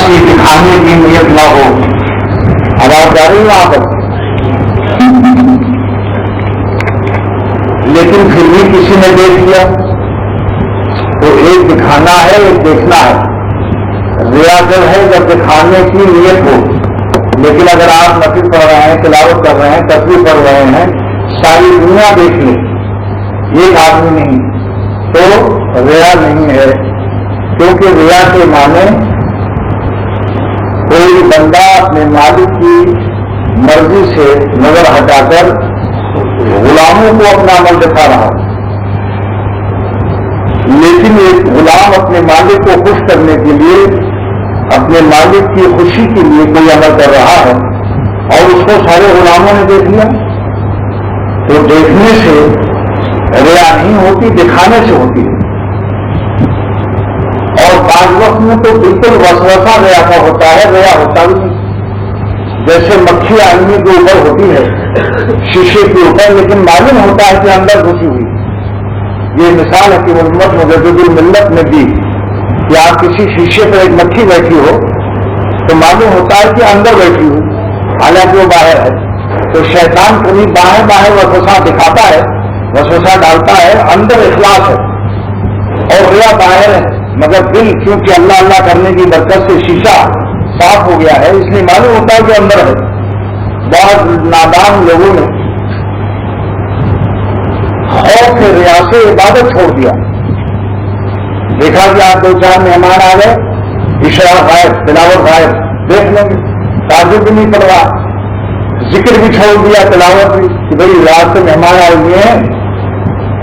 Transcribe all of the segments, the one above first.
سی دکھانے کی نیت نہ ہو. آواز جا رہی ہے وہاں پر؟ لیکن پھر بھی کسی نے دیکھ لیا تو ایک دکھانا ہے ایک دیکھنا ہے. ریا جب ہے جب دکھانے کی نیت ہو. لیکن اگر آپ نفل پڑھ رہے ہیں تلاوت کر رہے ہیں تسبیح پڑھ رہے ہیں ساری دنیا دیکھ لیں ایک آدمی نہیں تو ریا نہیں ہے. کیونکہ ریا کے معنی کوئی بندہ اپنے مالک کی مرضی سے نظر ہٹا کر غلاموں کو اپنا عمل دکھا رہا ہے. لیکن ایک غلام اپنے مالک کو خوش کرنے کے لیے اپنے مالک کی خوشی کے لیے کوئی عمل کر رہا ہے اور اس کو سارے غلاموں نے دیکھ لیا تو دیکھنے سے ریا نہیں ہوتی دکھانے سے ہوتی ہے. اور بعض وقت میں تو بالکل وسوسہ ریا کا ہوتا ہے ریا ہوتا بھی نہیں. جیسے مکھی آدمی کے اوپر ہوتی ہے شیشے کے اوپر لیکن معلوم ہوتا ہے کہ اندر گھسی ہوئی. یہ مثال ہے کہ محمد مجدد الملت میں بھی کہ آپ کسی شیشے پر ایک مکھی بیٹھی ہو تو معلوم ہوتا ہے کہ اندر بیٹھی ہو حالانکہ وہ باہر ہے. تو شیطان کبھی باہر باہر وسوسہ دکھاتا ہے وسوسہ ڈالتا ہے اندر اخلاص ہے اور ریا باہر ہے مگر دل کیونکہ اللہ اللہ کرنے کی برکت سے شیشہ صاف ہو گیا ہے اس لیے معلوم ہوتا ہے کہ اندر ہے. بہت نادان لوگوں نے خوف سے ریا سے عبادت چھوڑ دیا. دیکھا کہ آپ دو چار مہمان آ گئے اشارہ غائب تلاوت غائب دیکھ لیں گے تعجب بھی نہیں پڑ رہا ذکر بھی چھوڑ دیا تلاوت بھی کہ بھائی رات سے مہمان آئے ہوئے ہیں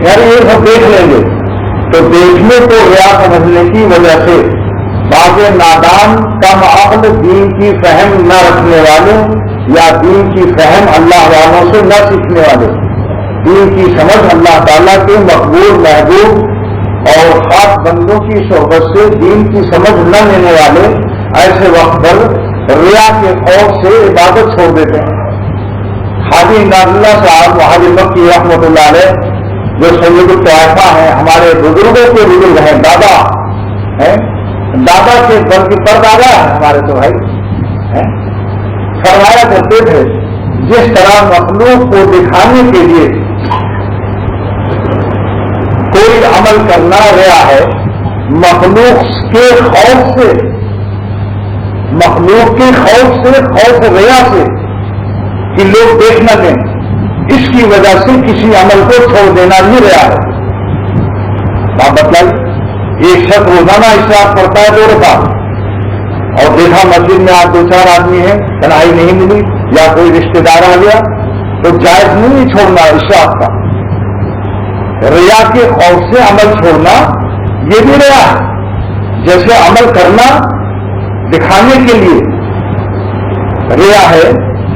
یار یہ سب دیکھ لیں گے. تو دیکھنے کو ریا سمجھنے کی وجہ سے بعض نادان کم عقل دین کی فہم نہ رکھنے والے یا دین کی فہم اللہ والوں سے نہ سیکھنے والے دین کی سمجھ اللہ تعالیٰ کے مقبول محبوب اور خاص بندوں کی صحبت سے دین کی سمجھ نہ لینے والے ایسے وقت پر ریا کے خوف سے عبادت چھوڑ دیتے ہیں. حاجی امداد اللہ صاحب حاجی مکی رحمۃ اللہ علیہ جو سید الطائفہ ہیں ہمارے بزرگوں کے بزرگ ہیں دادا کے بلکہ پردادا ہے ہمارے تو بھائی فرمایا کرتے تھے جس طرح مخلوق کو دکھانے کے لیے کوئی عمل کرنا ریا ہے مخلوق کے خوف سے خوف ریا سے کہ لوگ دیکھ نہ دیں اس کی وجہ سے کسی عمل کو چھوڑ دینا بھی ریا ہے. آپ بتائیے ایک شخص روزانہ اشراق پڑتا ہے 2 رکعت اور دیکھا مسجد میں آپ 2-4 آدمی ہیں تنہائی نہیں ملی یا کوئی رشتہ دار آ گیا تو جائز نہیں چھوڑنا اشراق کا. ریا کے خوف سے عمل چھوڑنا یہ بھی ریا ہے. جیسے عمل کرنا دکھانے کے لیے ریا ہے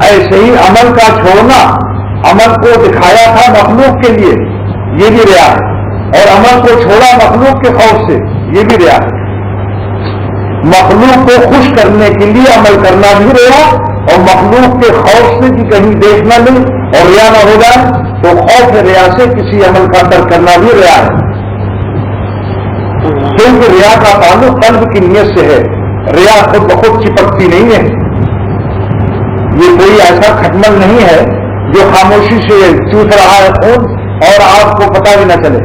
ایسے ہی عمل کا چھوڑنا عمل کو دکھایا تھا مخلوق کے لیے یہ بھی ریا ہے اور عمل کو چھوڑا مخلوق کے خوف سے یہ بھی ریا ہے. مخلوق کو خوش کرنے کے لیے عمل کرنا بھی ریا اور مخلوق کے خوف سے کہ کہیں دیکھ نہ لیں اور ریا نہ ہو جائے تو خوف ریا سے کسی عمل کا ترک کرنا بھی ریا ہے. کیونکہ ریا کا تعلق قلب کی نیت سے ہے. ریا خود بخود چپکتی نہیں ہے. یہ کوئی ایسا کھٹمل نہیں ہے جو خاموشی سے چوس رہا ہے خون اور آپ کو پتہ بھی نہ چلے.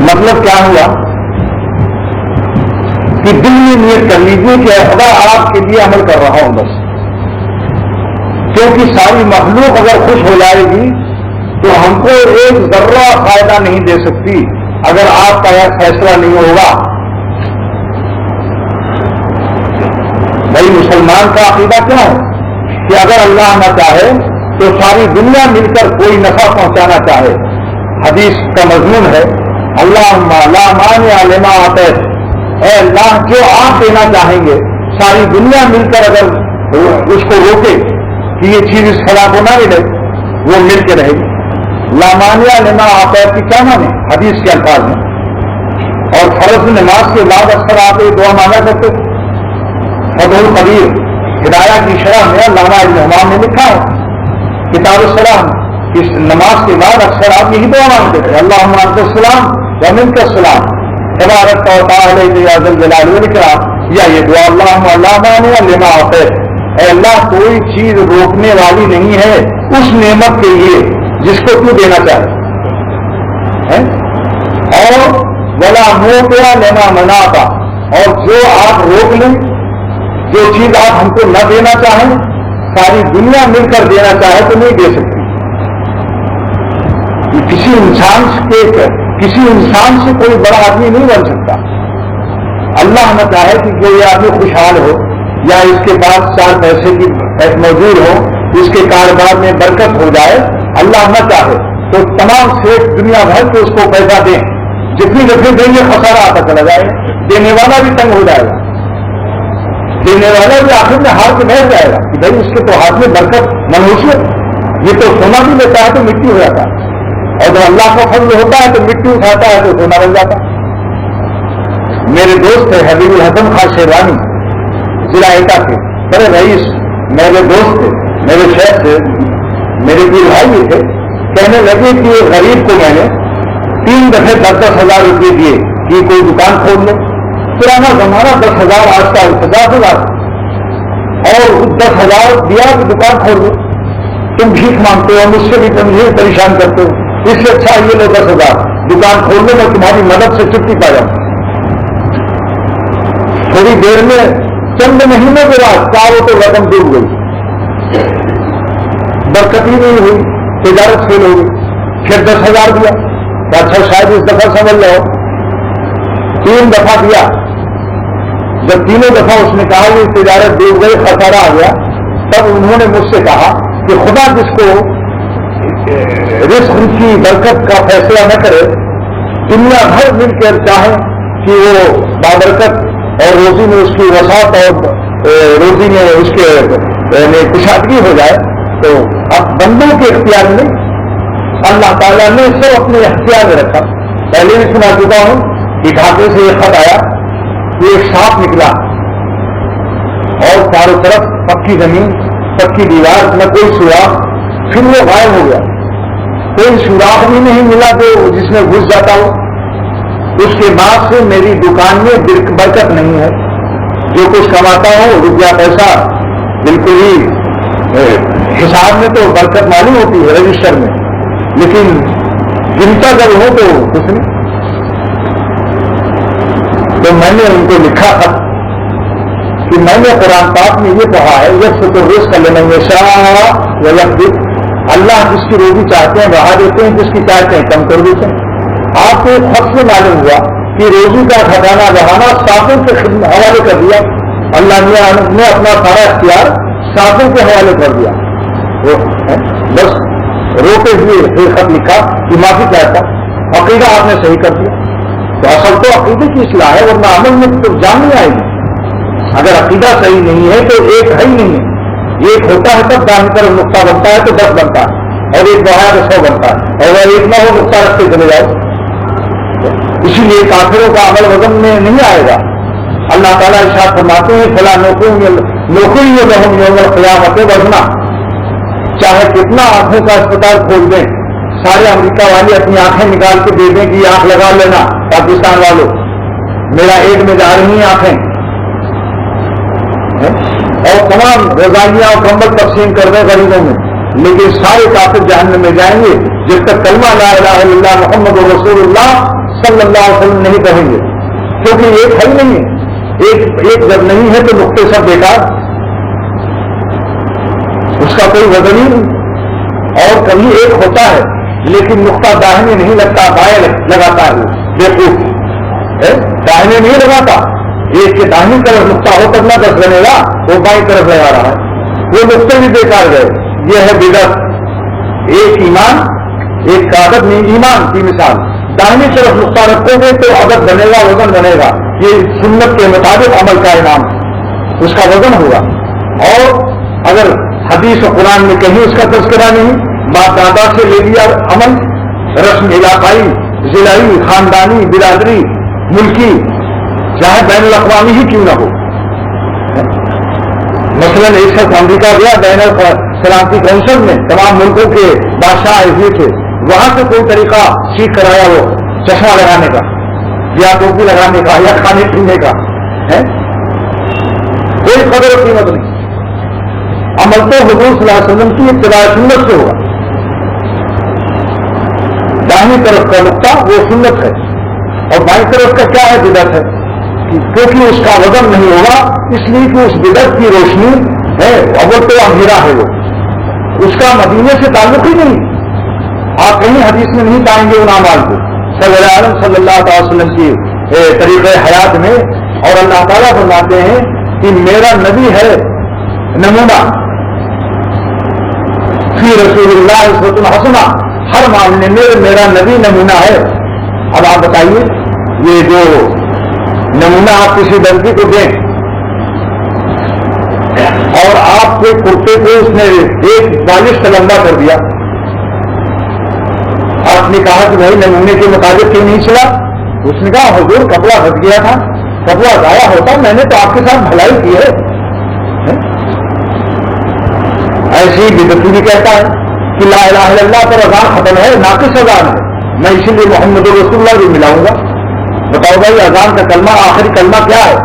مطلب کیا ہوا کہ دل میں نیت کر لیجیے کہ خدا آپ کے لیے عمل کر رہا ہوں بس. کیونکہ ساری مخلوق اگر خوش ہو جائے گی تو ہم کو ایک ذرہ فائدہ نہیں دے سکتی اگر آپ کا یہ فیصلہ نہیں ہوگا. بھائی مسلمان کا عقیدہ کیا ہے کہ اگر اللہ نہ چاہے تو ساری دنیا مل کر کوئی نفع پہنچانا چاہے. حدیث کا مضمون ہے اللہ لا مانع لما اعطیت، اے اللہ جو آپ دینا چاہیں گے ساری دنیا مل کر اگر اس کو روکے کہ یہ چیز اس فلاں کو نہ ملے وہ مل کے رہے گی. لا مانع لما اعطیت کی کیا مانے حدیث کے الفاظ میں. اور فرض نماز کے بعد اکثر آپ یہ دعا مانگا کرتے. فتح القدیر ہدایہ کی شرح میں علامہ ابن حمام نے لکھا ہے کہ کتاب السلام اس نماز کے بعد اکثر آپ یہی دعا مانگتے تھے، اللہم انت السلام و منک السلام تبارک و تعالی یا ذا الجلال والاکرام، یا یہ دعا اللہم لا مانع لما اعطیت، اے اللہ کوئی چیز روکنے والی نہیں ہے اس نعمت کے لیے جس کو تو دینا چاہے، اور ولا موقع لما منعت، اور جو آپ روک لیں، جو چیز آپ ہم کو نہ دینا چاہیں، ساری دنیا مل کر دینا چاہے تو نہیں دے سکتی۔ کسی انسان سے کوئی بڑا آدمی نہیں بن سکتا۔ اللہ نہ چاہے کہ کوئی آدمی خوشحال ہو یا اس کے پاس 4 پیسے کی موجود ہو، اس کے کاروبار میں برکت ہو جائے، اللہ نہ چاہے تو تمام سیٹ دنیا بھر کے اس کو پیسہ دیں، جتنی دفعہ دیں گے خسارہ آتا چلا جائے گا، دینے والا بھی تنگ ہو جائے گا، دینے والا بھی آخر میں ہار کے بیٹھ جائے گا کہ بھائی اس کے تو ہاتھ میں برکت منحوسیت، یہ تو سونا بھی لیتا ہے تو مٹی ہو جاتا ہے، اور جب اللہ کا فضل ہوتا ہے تو مٹی اٹھاتا ہے تو سونا بن جاتا ہے۔ میرے دوست تھے حبیب الحسن خان شیروانی ضلع ایٹا کے بڑے رئیس، میرے دوست تھے، میرے شیخ تھے، میرے پیر بھائی بھی تھے، کہنے لگے کہ ایک غریب کو میں نے 3 دفعے 10,000 روپئے دیے کہ کوئی دکان کھول لو، پرانا زمانہ 10,000 آج کا 50,000، اور 10,000 دیا کہ دکان کھول لو، تم بھیک مانگتے ہو، مجھ سے بھی تم یہ پریشان کرتے ہو، اس سے اچھا یہ لو 10,000 دکان کھول لو، میں تمہاری مدد سے چھٹی پا جاؤں۔ تھوڑی دیر میں چند مہینوں کے بعد چاروں تو رقم ڈوب گئی، برکت ہی نہیں ہوئی، تجارت فیل ہو گئی۔ پھر 10,000 دیا، اچھا شاید اس دفعہ سمجھ لو، 3 دفعہ دیا، جب تینوں دفعہ اس نے کہا یہ تجارت ڈوب گئی، خسارہ آ گیا، تب انہوں نے مجھ سے کہا کہ خدا جس کو رزق کی برکت کا فیصلہ نہ کرے، دنیا بھر مل کر چاہے کہ وہ بابرکت اور روزی میں اس کی وسعت اور روزی میں اس کے کشادگی ہو جائے، تو اب بندوں کے اختیار میں اللہ تعالیٰ نے سب اپنے اختیار میں رکھا۔ پہلے بھی سنا چکا ہوں کہ ڈھاکے سے ایک خط آیا کہ ایک سانپ نکلا اور چاروں طرف پکی زمین، پکی دیوار، نہ کوئی سوراخ، پھر وہ غائب ہو گیا، کوئی سوراخ بھی نہیں ملا تو جس میں گھس جاتا ہو۔ اس کے بعد سے میری دکان میں برکت نہیں ہے، جو کچھ کماتا ہوں روپیہ پیسہ بالکل ہی حساب میں تو برکت معلوم ہوتی ہے رجسٹر میں، لیکن گنتا جب ہو تو کچھ نہیں۔ تو میں نے ان کو لکھا تھا کہ میں نے قرآن پاک میں یہ کہا ہے یکسط الرزق لمن یشاء ویقدر، اللہ جس کی روزی چاہتے ہیں بڑھا دیتے ہیں، جس کی چاہتے ہیں کم کر دیتے ہیں۔ آپ کو خط سے معلوم ہوا کہ روزی کا خزانہ بڑھانا ساتوں کے حوالے کر دیا، اللہ نے اپنا سارا اختیار ساتوں کے حوالے کر دیا۔ بس روتے ہوئے پھر خط لکھا کہ معافی چاہتا، عقیدہ آپ نے صحیح کر دیا۔ تو اصل تو عقیدے کی اصلاح ہے، ورنہ عمل میں تو جان نہیں آئے گی۔ اگر عقیدہ صحیح نہیں ہے تو ایک ہے ہی نہیں ہے، ایک ہوتا ہے تب دائیں طرف نقطہ بنتا ہے تو 10 بنتا ہے، اور ایک بڑھایا تو 100 بنتا ہے، اور اگر ایک نہ ہو نقطہ رکھتے چلے جاؤ۔ اسی لیے کافروں کا عمل وزن میں نہیں آئے گا۔ اللہ تعالیٰ ارشاد فرماتے ہیں فلاں نوکری لہم یوم القیامت وزنا، چاہے کتنا آنکھوں کا اسپتال کھول دیں، سارے امریکہ والے اپنی آنکھیں نکال کے دے دیں کہ یہ آنکھ لگا لینا پاکستان والوں، میرا ایڈ میں جا رہی ہیں آنکھیں، اور تمام روزانیاں اور کمبل تقسیم کر دیں غریبوں میں، لیکن سارے کافر جہنم میں جائیں گے جب تک کلمہ لا الہ الا اللہ محمد رسول اللہ صلی اللہ علیہ وسلم نہیں کہیں گے، کیونکہ ایک حل نہیں ہے، ایک جب نہیں ہے تو نقطے سب بیکار، اس کا کوئی وزن ہی نہیں، اور کبھی ایک ہوتا ہے لیکن نقطہ داہنے نہیں لگتا، بائیں لگاتا ہے، بیوقوف داہنے نہیں لگاتا، ایک کے داہنی طرف نقطہ ہو تک نہ 10 بنے گا، وہ بائیں طرف لگا رہا ہے، وہ نقطے بھی بیکار گئے۔ یہ ہے بدعت، ایک ایمان ایک کا عدد نہیں، ایمان کی مثال، داہنی طرف نقطہ رکھو گے تو عدد بنے گا، وزن بنے گا، یہ سنت کے مطابق عمل کا انعام، اس کا وزن ہوگا۔ اور اگر حدیث و قرآن میں کہیں اس کا تذکرہ نہیں، باپ دادا سے لے لیا عمل، رسم علاقائی، ضلعی، خاندانی، برادری، ملکی، چاہے بین الاقوامی ہی کیوں نہ ہو، مثلاً ایک شخص امریکہ گیا، سلامتی کونسل میں تمام ملکوں کے بادشاہ آئے ہوئے تھے، وہاں سے کوئی طریقہ سیکھ کرایا وہ چشمہ لگانے کا یا ٹوپی لگانے کا یا کھانے پینے کا ہے، کوئی قدر و قیمت نہیں. عمل تو حضور صلی اللہ علیہ وسلم کی اتباع سنت سے ہوگا. دائیں طرف کا نقطہ وہ سنت ہے اور بائیں طرف کا کیا ہے؟ بدعت ہے، کیونکہ اس کا وزن نہیں ہوگا، اس لیے کہ اس بدعت کی روشنی ہے اول تو اندھیرا ہے، وہ اس کا مدینے سے تعلق ہی نہیں. آپ کہیں حدیث میں نہیں پائیں گے ان اعمال کو سرور عالم صلی اللہ تعالی وسلم کی طریقۂ حیات میں. اور اللہ تعالیٰ فرماتے ہیں کہ میرا نبی ہے نمونہ، فی رسول اللہ اسوۃ حسنہ، ہر معاملے میں میرا نبی نمونہ ہے. اب آپ بتائیے، یہ جو نمونہ آپ کسی لڑکی کو دیں اور آپ کے کرتے کو اس نے 1 سے لمبا کر دیا، آپ نے کہا کہ بھائی نمونے کے مطابق کیوں نہیں چلا؟ اس نے کہا حضور کپڑا پھٹ گیا تھا، کپڑا ضائع ہوتا، میں نے تو آپ کے ساتھ بھلائی کی ہے. ایسی ہی بدعتی بھی کہتا ہے کہ لا الہ الا اللہ پر اذان ختم ہے، ناقص اذان ہے، میں اسی لیے محمد رسول اللہ بھی ملاؤں گا. بتاؤ بھائی اذان کا کلمہ آخری کلمہ کیا ہے؟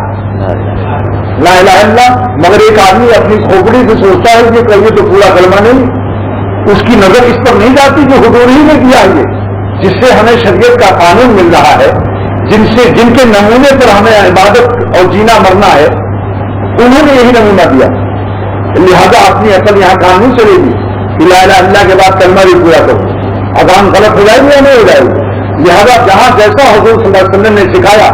لا الہ الا اللہ. مگر ایک آدمی اپنی کھوپڑی سے سوچتا ہے کہ کہیے تو پورا کلمہ نہیں، اس کی نظر اس پر نہیں جاتی جو حضور ہی نے کیا ہے، جس سے ہمیں شریعت کا قانون مل رہا ہے، جن کے نمونے پر ہمیں عبادت اور جینا مرنا ہے، انہوں نے یہی نمونہ دیا. لہذا اپنی عقل یہاں کام نہیں چلے گی کہ لا الہ الا اللہ کے بعد کلمہ بھی پورا کرو، اذان غلط ہو جائے گی یا نہیں ہو جائے گی. لہذا جہاں جیسا حضور صلی اللہ علیہ وسلم نے سکھایا،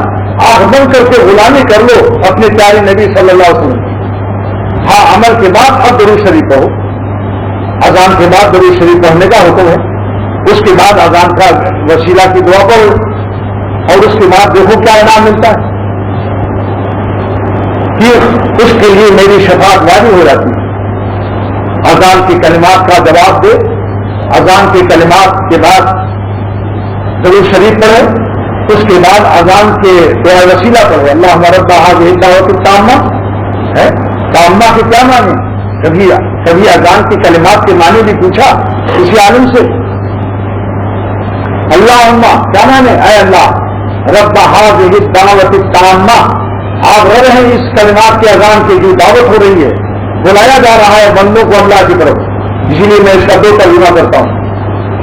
آنکھ بند کر کے غلامی کر لو اپنے پیارے نبی صلی اللہ علیہ وسلم. ہاں عمل کے بعد اب درود شریف پڑھو، اذان کے بعد درود شریف پڑھنے کا حکم ہے، اس کے بعد اذان کا وسیلہ کی دعا پڑھو، اور اس کے بعد دیکھو کیا انعام ملتا ہے کہ اس کے لیے میری شفاعت واجب ہو جاتی ہے. اذان کے کلمات کا جواب دے، اذان کے کلمات کے بعد درود شریف پڑھے، اس کے بعد اذان کے وسیلہ پڑھے اللہم رب ہذہ الدعوۃ التامہ. ہے تامہ کے کیا معنی؟ کبھی اذان کے کلمات کے معنی بھی پوچھا کسی عالم سے. اللہم کیا معنی؟ اے اللہ رب ہذہ الدعوۃ التامہ، آپ رہ رہے ہیں اس کلمات کے اذان کی جو دعوت ہو رہی ہے، بلایا جا رہا ہے بندوں کو اللہ کی طرف، اسی لیے میں اس کا 2 ترجمہ کرتا ہوں.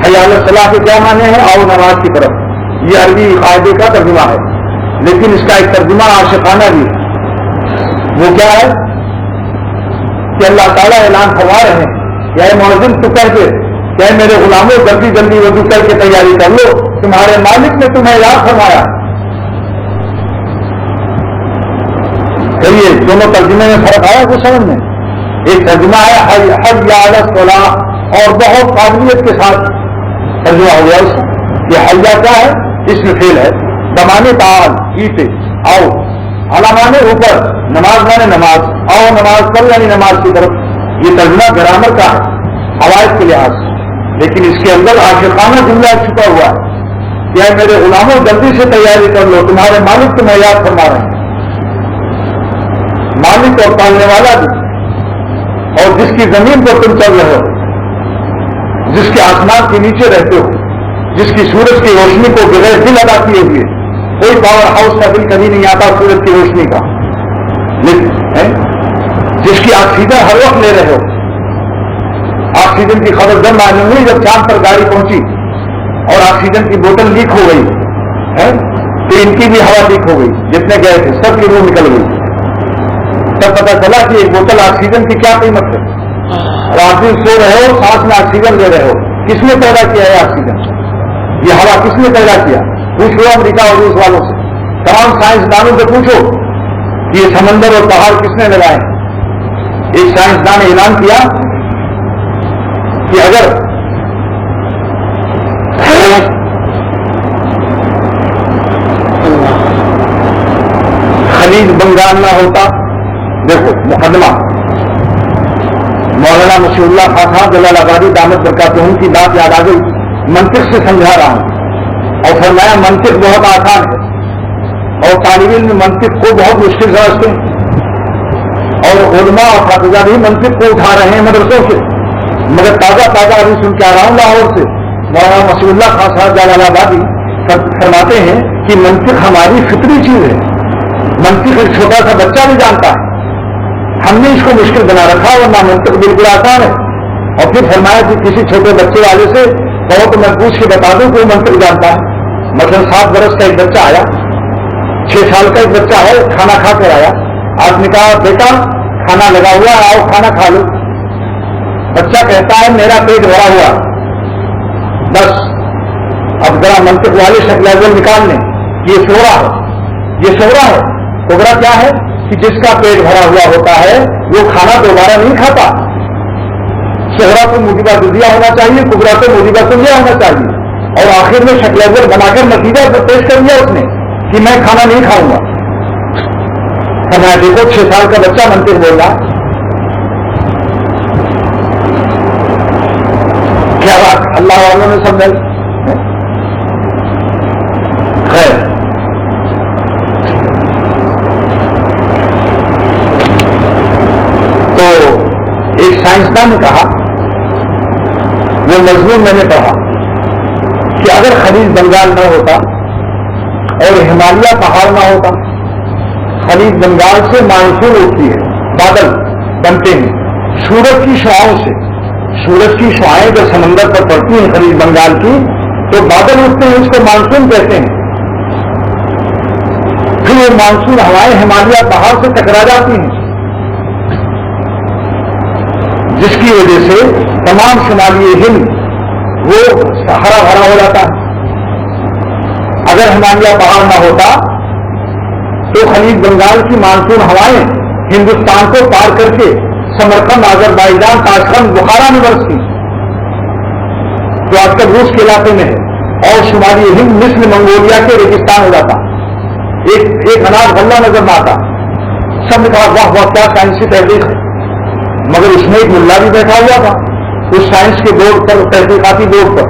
حی علی الصلاۃ کے کیا معنی ہے؟ آؤ نماز کی طرف، یہ عربی قاعدے کا ترجمہ ہے، لیکن اس کا ایک ترجمہ عاشقانہ بھی ہے. وہ کیا ہے کہ اللہ تعالیٰ اعلان فرما رہے ہیں کہ اے مؤذن تو کہہ دے کہ اے میرے غلاموں جلدی جلدی وضو کر کے تیاری کر لو، تمہارے مالک نے تمہیں یاد فرمایا. کہیے دونوں ترجمے میں فرق آیا کچھ سمجھ میں؟ ایک ترجمہ ہے حی علی الصلاۃ اور بہت قابلیت کے ساتھ ترجمہ ہو گیا اس میں. یہ حیا کیا ہے؟ اسم فعل ہے، دمانے تعال جیتے آؤ، علامانے اوپر، نماز مانے نماز، آؤ نماز پڑھ یعنی نماز کی طرف. یہ ترجمہ گرامر کا ہے قواعد کے لحاظ سے، لیکن اس کے اندر عاشقانہ جملہ چھپا ہوا ہے کہ اے میرے غلاموں جلدی سے تیاری کر لو، تمہارے مالک تمہیں یاد فرما رہے ہیں. مالک اور پالنے والا بھی، اور جس کی زمین پر تم چل رہے ہو، جس کے آسمان کے نیچے رہتے ہو، جس کی سورج کی روشنی کو بغیر دل ادا کیے ہوئے کوئی پاور ہاؤس کا بل کبھی نہیں آتا سورج کی روشنی کا، جس کی آکسیجن ہر وقت لے رہے ہو. آکسیجن کی خبر جب معلوم ہوئی جب چاند پر گاڑی پہنچی اور آکسیجن کی بوتل لیک ہو گئی تو ان کی بھی ہوا لیک ہو گئی، جتنے گئے تھے سب کی روح نکل گئی. تب پتا چلا کہ ایک بوتل آکسیجن کی کیا قیمت ہے. رات دن سو رہے ہو، سانس میں آکسیجن لے رہے ہو، کس نے پیدا کیا ہے آکسیجن؟ یہ ہوا کس نے پیدا کیا؟ پوچھو امریکہ اور روس والوں سے، تمام سائنسدانوں سے پوچھو کہ یہ سمندر اور پہاڑ کس نے لگائے. ایک سائنسدان نے اعلان کیا کہ اگر خلیج بنگال نہ ہوتا، دیکھو مقدمہ مولانا مشیر اللہ خان صاحب جلال آبادی دامت برکاتہم کی بات یاد آ گئی. منطق سے سمجھا رہا ہوں اور فرمایا منطق بہت آسان ہے اور طالب علم منطق کو بہت مشکل سمجھتے ہیں، اور علماء اور اساتذہ بھی منطق کو اٹھا رہے ہیں مدرسوں سے مگر تازہ ابھی سن کے آ رہا ہوں لاہور سے، مولانا مسیح اللہ خان صاحب جلال آبادی فرماتے ہیں کہ منطق ہماری فطری چیز ہے، منطق ایک چھوٹا سا بچہ بھی جانتا ہے، ہم نے اس کو مشکل بنا رکھا ورنہ منطق بالکل آسان ہے۔ اور پھر فرمایا کہ کسی چھوٹے بچے والے سے کہو تو میں پوچھ کے بتا دوں کہ وہ منطق جانتا ہے۔ مثلا 7 برس کا ایک بچہ آیا، 6 سال کا ایک بچہ ہے، کھانا کھا کر آیا، آپ نے کہا بیٹا کھانا لگا ہوا ہے، آؤ کھانا کھا لو۔ بچہ کہتا ہے میرا پیٹ بھرا ہوا، بس اب ذرا منطق والے شکل نکال لیں کہ یہ سوڑا ہے، یہ سوڑا ہے۔ کوبرا کیا ہے کہ جس کا پیٹ بھرا ہوا ہوتا ہے وہ کھانا دوبارہ نہیں کھاتا۔ شہرا تو موجودہ دنیا ہونا چاہیے، کبرا تو موجودہ دنیا ہونا چاہیے، اور آخر میں شکل بنا کر نتیجہ پیش کر دیا اس نے کہ میں کھانا نہیں کھاؤں گا۔ میں دیکھو 6 سال کا بچہ منطق بول رہا، کیا بات اللہ والوں نے سمجھا؟ خیر تو ایک سائنسدان نے کہا، وہ مضمون میں نے پڑھا کہ اگر خلیج بنگال نہ ہوتا اور ہمالیہ پہاڑ نہ ہوتا، خلیج بنگال سے مانسون اٹھتی ہے، بادل بنتے ہیں سورج کی شعاؤں سے، سورج کی شعائیں جو سمندر پر پڑتی ہیں خلیج بنگال کی تو بادل اٹھتے ہیں، اس کو مانسون کہتے ہیں۔ پھر وہ مانسون ہوائیں ہمالیہ پہاڑ سے ٹکرا جاتی ہیں، جس کی وجہ سے تمام شمالی ہند وہ ہرا بھرا ہو جاتا ہے۔ اگر ہمالیہ پہاڑ نہ ہوتا تو خلیج بنگال کی مانسون ہوائیں ہندوستان کو پار کر کے سمرقند، آذربائیجان، تاشقند، بخارا میں برستی جو آج کل روس کے علاقے میں ہے، اور شمالی ہند مصر، منگولیا کے ریگستان ہو جاتا، ایک اناج غلہ نظر نہ آتا۔ سب نے کہا واہ واہ کیا سائنسی تحقیق ہے، مگر اس میں ایک ملا بھی بیٹھا ہوا تھا اس سائنس کے بورڈ پر، تحقیقاتی بورڈ پر۔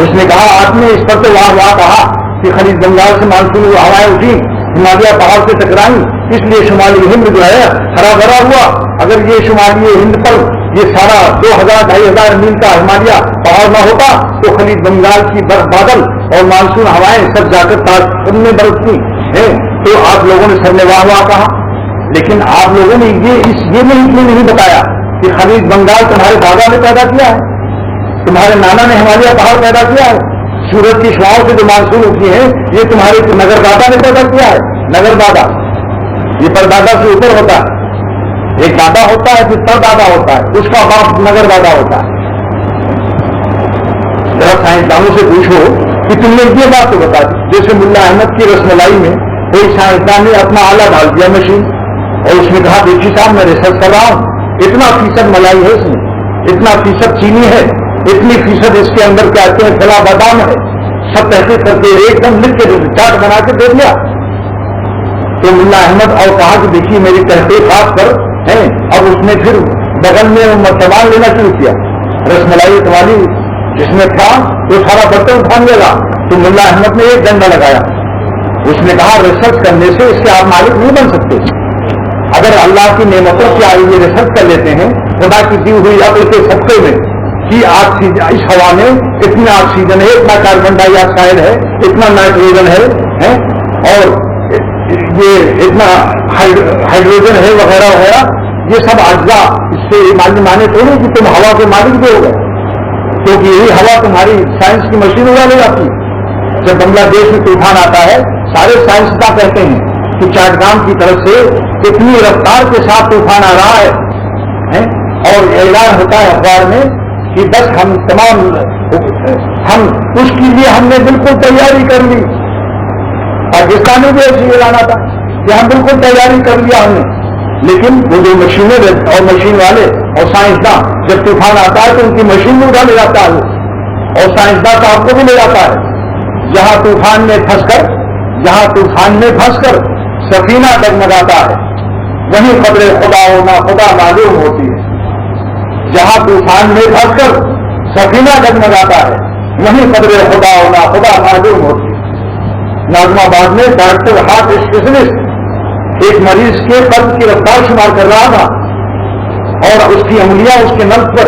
اس نے کہا آپ نے اس پر تو واہ کہا کہ خلیج بنگال سے مانسون ہوائیں اٹھی، ہمالیہ پہاڑ سے ٹکرائی، اس لیے شمالی ہند جو ہے ہرا بھرا ہوا۔ اگر یہ شمالی ہند پر یہ سارا 2000-2500 میل کا ہمالیہ پہاڑ نہ ہوتا تو خلیج بنگال کی برف، بادل اور مانسون ہوائیں سب جا کر تاشقند میں برستی ہیں۔ تو آپ لوگوں نے سب نے واہ کہا، لیکن آپ لوگوں نے یہ نہیں بتایا کہ خلیج بنگال تمہارے دادا نے پیدا کیا ہے، تمہارے نانا نے ہمالیہ پہاڑ پیدا کیا ہے، سورج کی شعاؤں سے جو مانسون ہوتی ہیں یہ تمہارے نگر دادا نے پیدا کیا ہے۔ نگر دادا یہ پردادا سے اوپر ہوتا ہے، ایک دادا ہوتا ہے پھر پردادا ہوتا ہے، اس کا باپ نگر دادا ہوتا ہے۔ ذرا سائنسدانوں سے پوچھو کہ تم نے یہ بات تو بتا دی، جیسے ملا احمد کی رس ملائی میں کوئی سائنسدان نے اپنا آلہ ڈال دیا مشین، اور اس نے کہا دیکھیے صاحب میں ریسرچ کر رہا ہوں، اتنا فیصد ملائی ہے اس میں، اتنا فیصد چینی ہے، اتنی فیصد اس کے اندر کیا کہتے ہیں فلا بادام ہے، سب تحقیق کر کے ایک دم لکھ کے چارٹ بنا کے دے دیا۔ تو ملا احمد اور کہا کہ دیکھیے میری تحقیقات پر ہیں، اب اس نے پھر بغل میں مرتبان لینا شروع کیا، رس ملائی والی جس میں تھا وہ سارا برتن اٹھا لیا، تو ملا احمد نے ایک ڈنڈا لگایا، اس نے کہا ریسرچ کرنے سے اس کے آپ مالک نہیں بن سکتے، اگر اللہ کی نعمتوں سے آئی یہ ریسرچ کر لیتے ہیں، خدا کی دی ہوئی عقل کے صدقے میں کہ اس ہوا میں اتنا آکسیجن ہے، اتنا کاربن ڈائی آکسائڈ ہے، اتنا نائٹروجن ہے اور یہ اتنا ہائیڈروجن ہے وغیرہ وغیرہ، یہ سب اجزاء اس سے مانے تو نہیں کہ تم ہوا کے مالک بھی ہو گئے، کیونکہ یہی ہوا تمہاری سائنس کی مشین اڑا لے جاتی ہے۔ جب بنگلہ دیش میں طوفان آتا ہے سارے سائنسداں کہتے ہیں کہ چاٹگام کی طرف سے اتنی رفتار کے ساتھ طوفان آ رہا ہے، اور اعلان ہوتا ہے اخبار میں کہ بس ہم اس کے لیے ہم نے بالکل تیاری کر لی۔ پاکستان میں بھی ایسی اعلان آتا کہ ہم بالکل تیاری کر لیا ہم نے، لیکن وہ جو مشینیں اور مشین والے اور سائنسداں جب طوفان آتا ہے تو ان کی مشین میں اٹھا لے جاتا ہے، اور سائنسداں صاحب کو بھی لے جاتا ہے، جہاں طوفان میں پھنس کر سفینہ ڈگمگاتا ہے وہیں قدر خدا ہونا خدا معلوم ہوتی ہے، جہاں طوفان میں پھنس کر سفینہ ڈگمگاتا ہے وہیں قدر خدا ہونا خدا معلوم ہوتی ہے۔ نازم آباد میں ڈاکٹر ہارٹ اسپیشلسٹ ایک مریض کے قلب کی رفتار شمار کر رہا تھا، اور اس کی انگلیاں اس کے نبض پر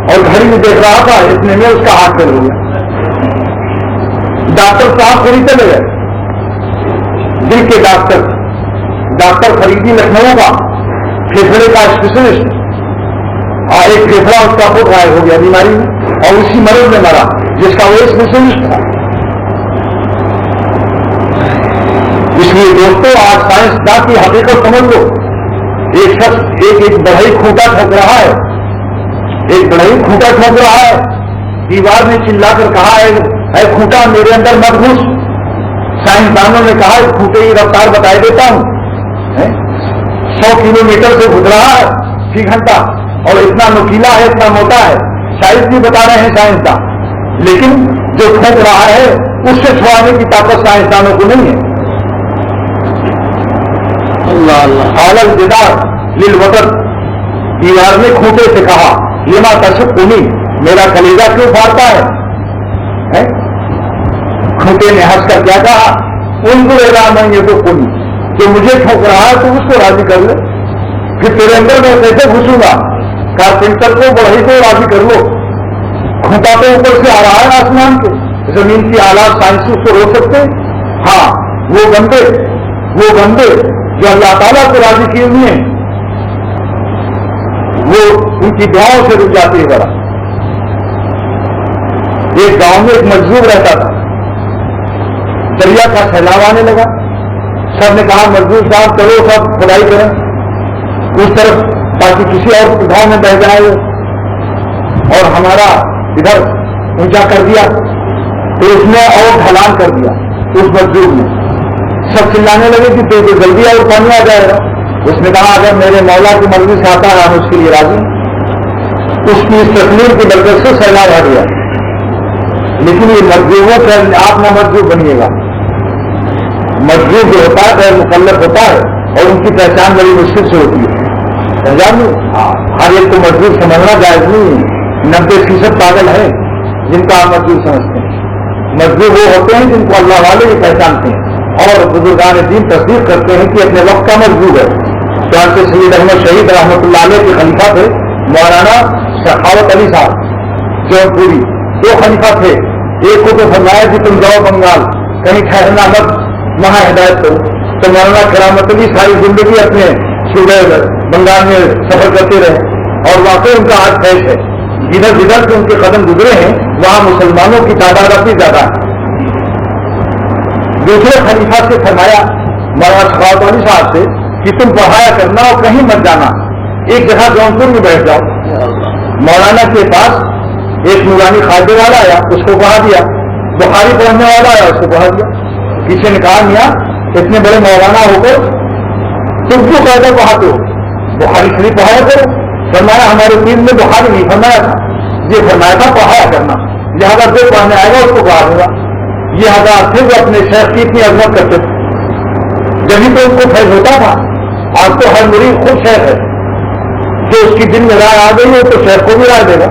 اور گھڑی میں دیکھ رہا تھا، اتنے میں اس کا ہاتھ فیل ہو گیا. ڈاکٹر صاحب خرید چلے گئے، دل کے ڈاکٹر خریدی لکھنؤ کا، پھیپھڑے کا اسپیشلسٹ، ایک پھیپھڑا اس کا خود غائب ہو گیا بیماری میں، اور اسی مرض میں مرا جس کا وہ اسپیشلسٹ تھا. اس لیے دوستوں آج سائنسداں کی حقیقت سمجھ لو. ایک شخص ایک بڑھئی کھوٹا ٹھوک رہا ہے، دیوار نے چلا کر کہا ہے اے کھوٹا میرے اندر مت گھس. سائنسدانوں نے کہا اس کھوٹے کی رفتار بتائی دیتا ہوں، 100 کلومیٹر سے گزر رہا ہے فی گھنٹہ، اور اتنا نوکیلا ہے، اتنا موٹا ہے. سائنس بھی بتا رہے ہیں سائنسداں، لیکن جو ٹھوک رہا ہے اس سے چھوڑانے کی طاقت سائنسدانوں کو نہیں ہے. حالت دیدار للوطن، دیوار نے کھوٹے سے کہا لما تشقنی، میرا کلیجہ کیوں پھاڑتا ہے؟ کھوٹے نے ہنس کر کیا کہا انظر الی من یدعونی، جو مجھے ٹھوک رہا ہے تو اس کو راضی کر لے، پھر تیرے اندر میں کیسے گھسوں گا؟ کارپینٹر کو بڑھئی کو راضی کر لو. کھوٹا تو اوپر سے آ رہا ہے آسمان کے، زمین کی آلات سائنسی اس کو روک سکتے ہیں. ہاں وہ بندے جو اللہ تعالیٰ کو راضی کیے ہوئے ہیں وہ ان کی دعاؤں سے رک جاتے ہیں. ذرا ایک گاؤں میں ایک مجذوب رہتا تھا، دریا کا سیلاب آنے لگا. سب نے کہا مجذوب صاحب چلو سب کھدائی کریں اس طرف تاکہ کسی اور گاؤں میں بہ جائے، اور ہمارا ادھر اونچا کر دیا تو اس نے اور ڈھلان کر دیا اس مجذوب نے. سب چلانے لگے کہ تو جلدی اور پانی آ جائے گا. اس نے کہا اگر میرے مولا کی مرضی سے آتا ہے ہم اس کے لیے راضی. اس کی اس تکلیف کی برکت سے سیلاب آ گیا. لیکن یہ مجذوبوں سے آپ نہ مجذوب بنیے گا. مجذوب جو ہوتا ہے غیر مکلف ہوتا ہے اور ان کی پہچان بڑی مشکل سے ہوتی ہے. ہر ایک کو مجذوب سمجھنا جائز نہیں ہے. 90% پاگل ہے جن کو آپ مجذوب سمجھتے ہیں. مجذوب وہ ہوتے ہیں جن کو اللہ والے یہ پہچانتے ہیں اور بزرگان دین تصدیق کرتے ہیں کہ اپنے وقت کا مجذوب ہے. چنانچہ سید احمد شہید رحمۃ اللہ علیہ کے خلیفہ تھے مولانا سخاوت علی صاحب جون پوری. 2 خلیفہ تھے. ایک کو تو فرمایا کہ تم جاؤ بنگال، کہیں ٹھہرنا مت، وہاں ہدایت کرو. تو مولانا کرامت علی ساری زندگی اپنے صوبے بنگال میں سفر کرتے رہے، اور واقعی ان کا آج فیض ہے. جدھر جدھر سے ان کے قدم گزرے ہیں وہاں مسلمانوں کی تعداد اپنی زیادہ ہے. دوسرے خلیفہ سے فرمایا مولانا سخاوت علی صاحب سے کہ تم پڑھایا کرنا اور کہیں مت جانا، ایک جگہ جونپور میں بیٹھ جاؤ. مولانا کے پاس ایک نورانی خادم والا آیا، اس کو پڑھا دیا. بخاری پڑھنے والا آیا، اس کو پڑھا دیا. کسی نے کہا میاں اتنے بڑے مولانا ہو کر تم کیوں قاعدہ پڑھاتے ہو؟ بخاری شریف پڑھایا کرو. فرمایا ہمارے دین میں بخاری نہیں فرمایا تھا، یہ فرمایا تھا پڑھایا کرنا. لہٰذا جو پڑھنے آئے گا اس کو پڑھا دوں گا. یہ حضرات تھے جو اپنے شیخ کی اتنی عظمت کرتے تھے، جبھی تو ان کو فیض ہوتا تھا. آج تو ہر مرید خود شیخ ہے، جو اس کی دل میں رائے آ گئی ہو تو شیخ کو بھی رائے دے گا.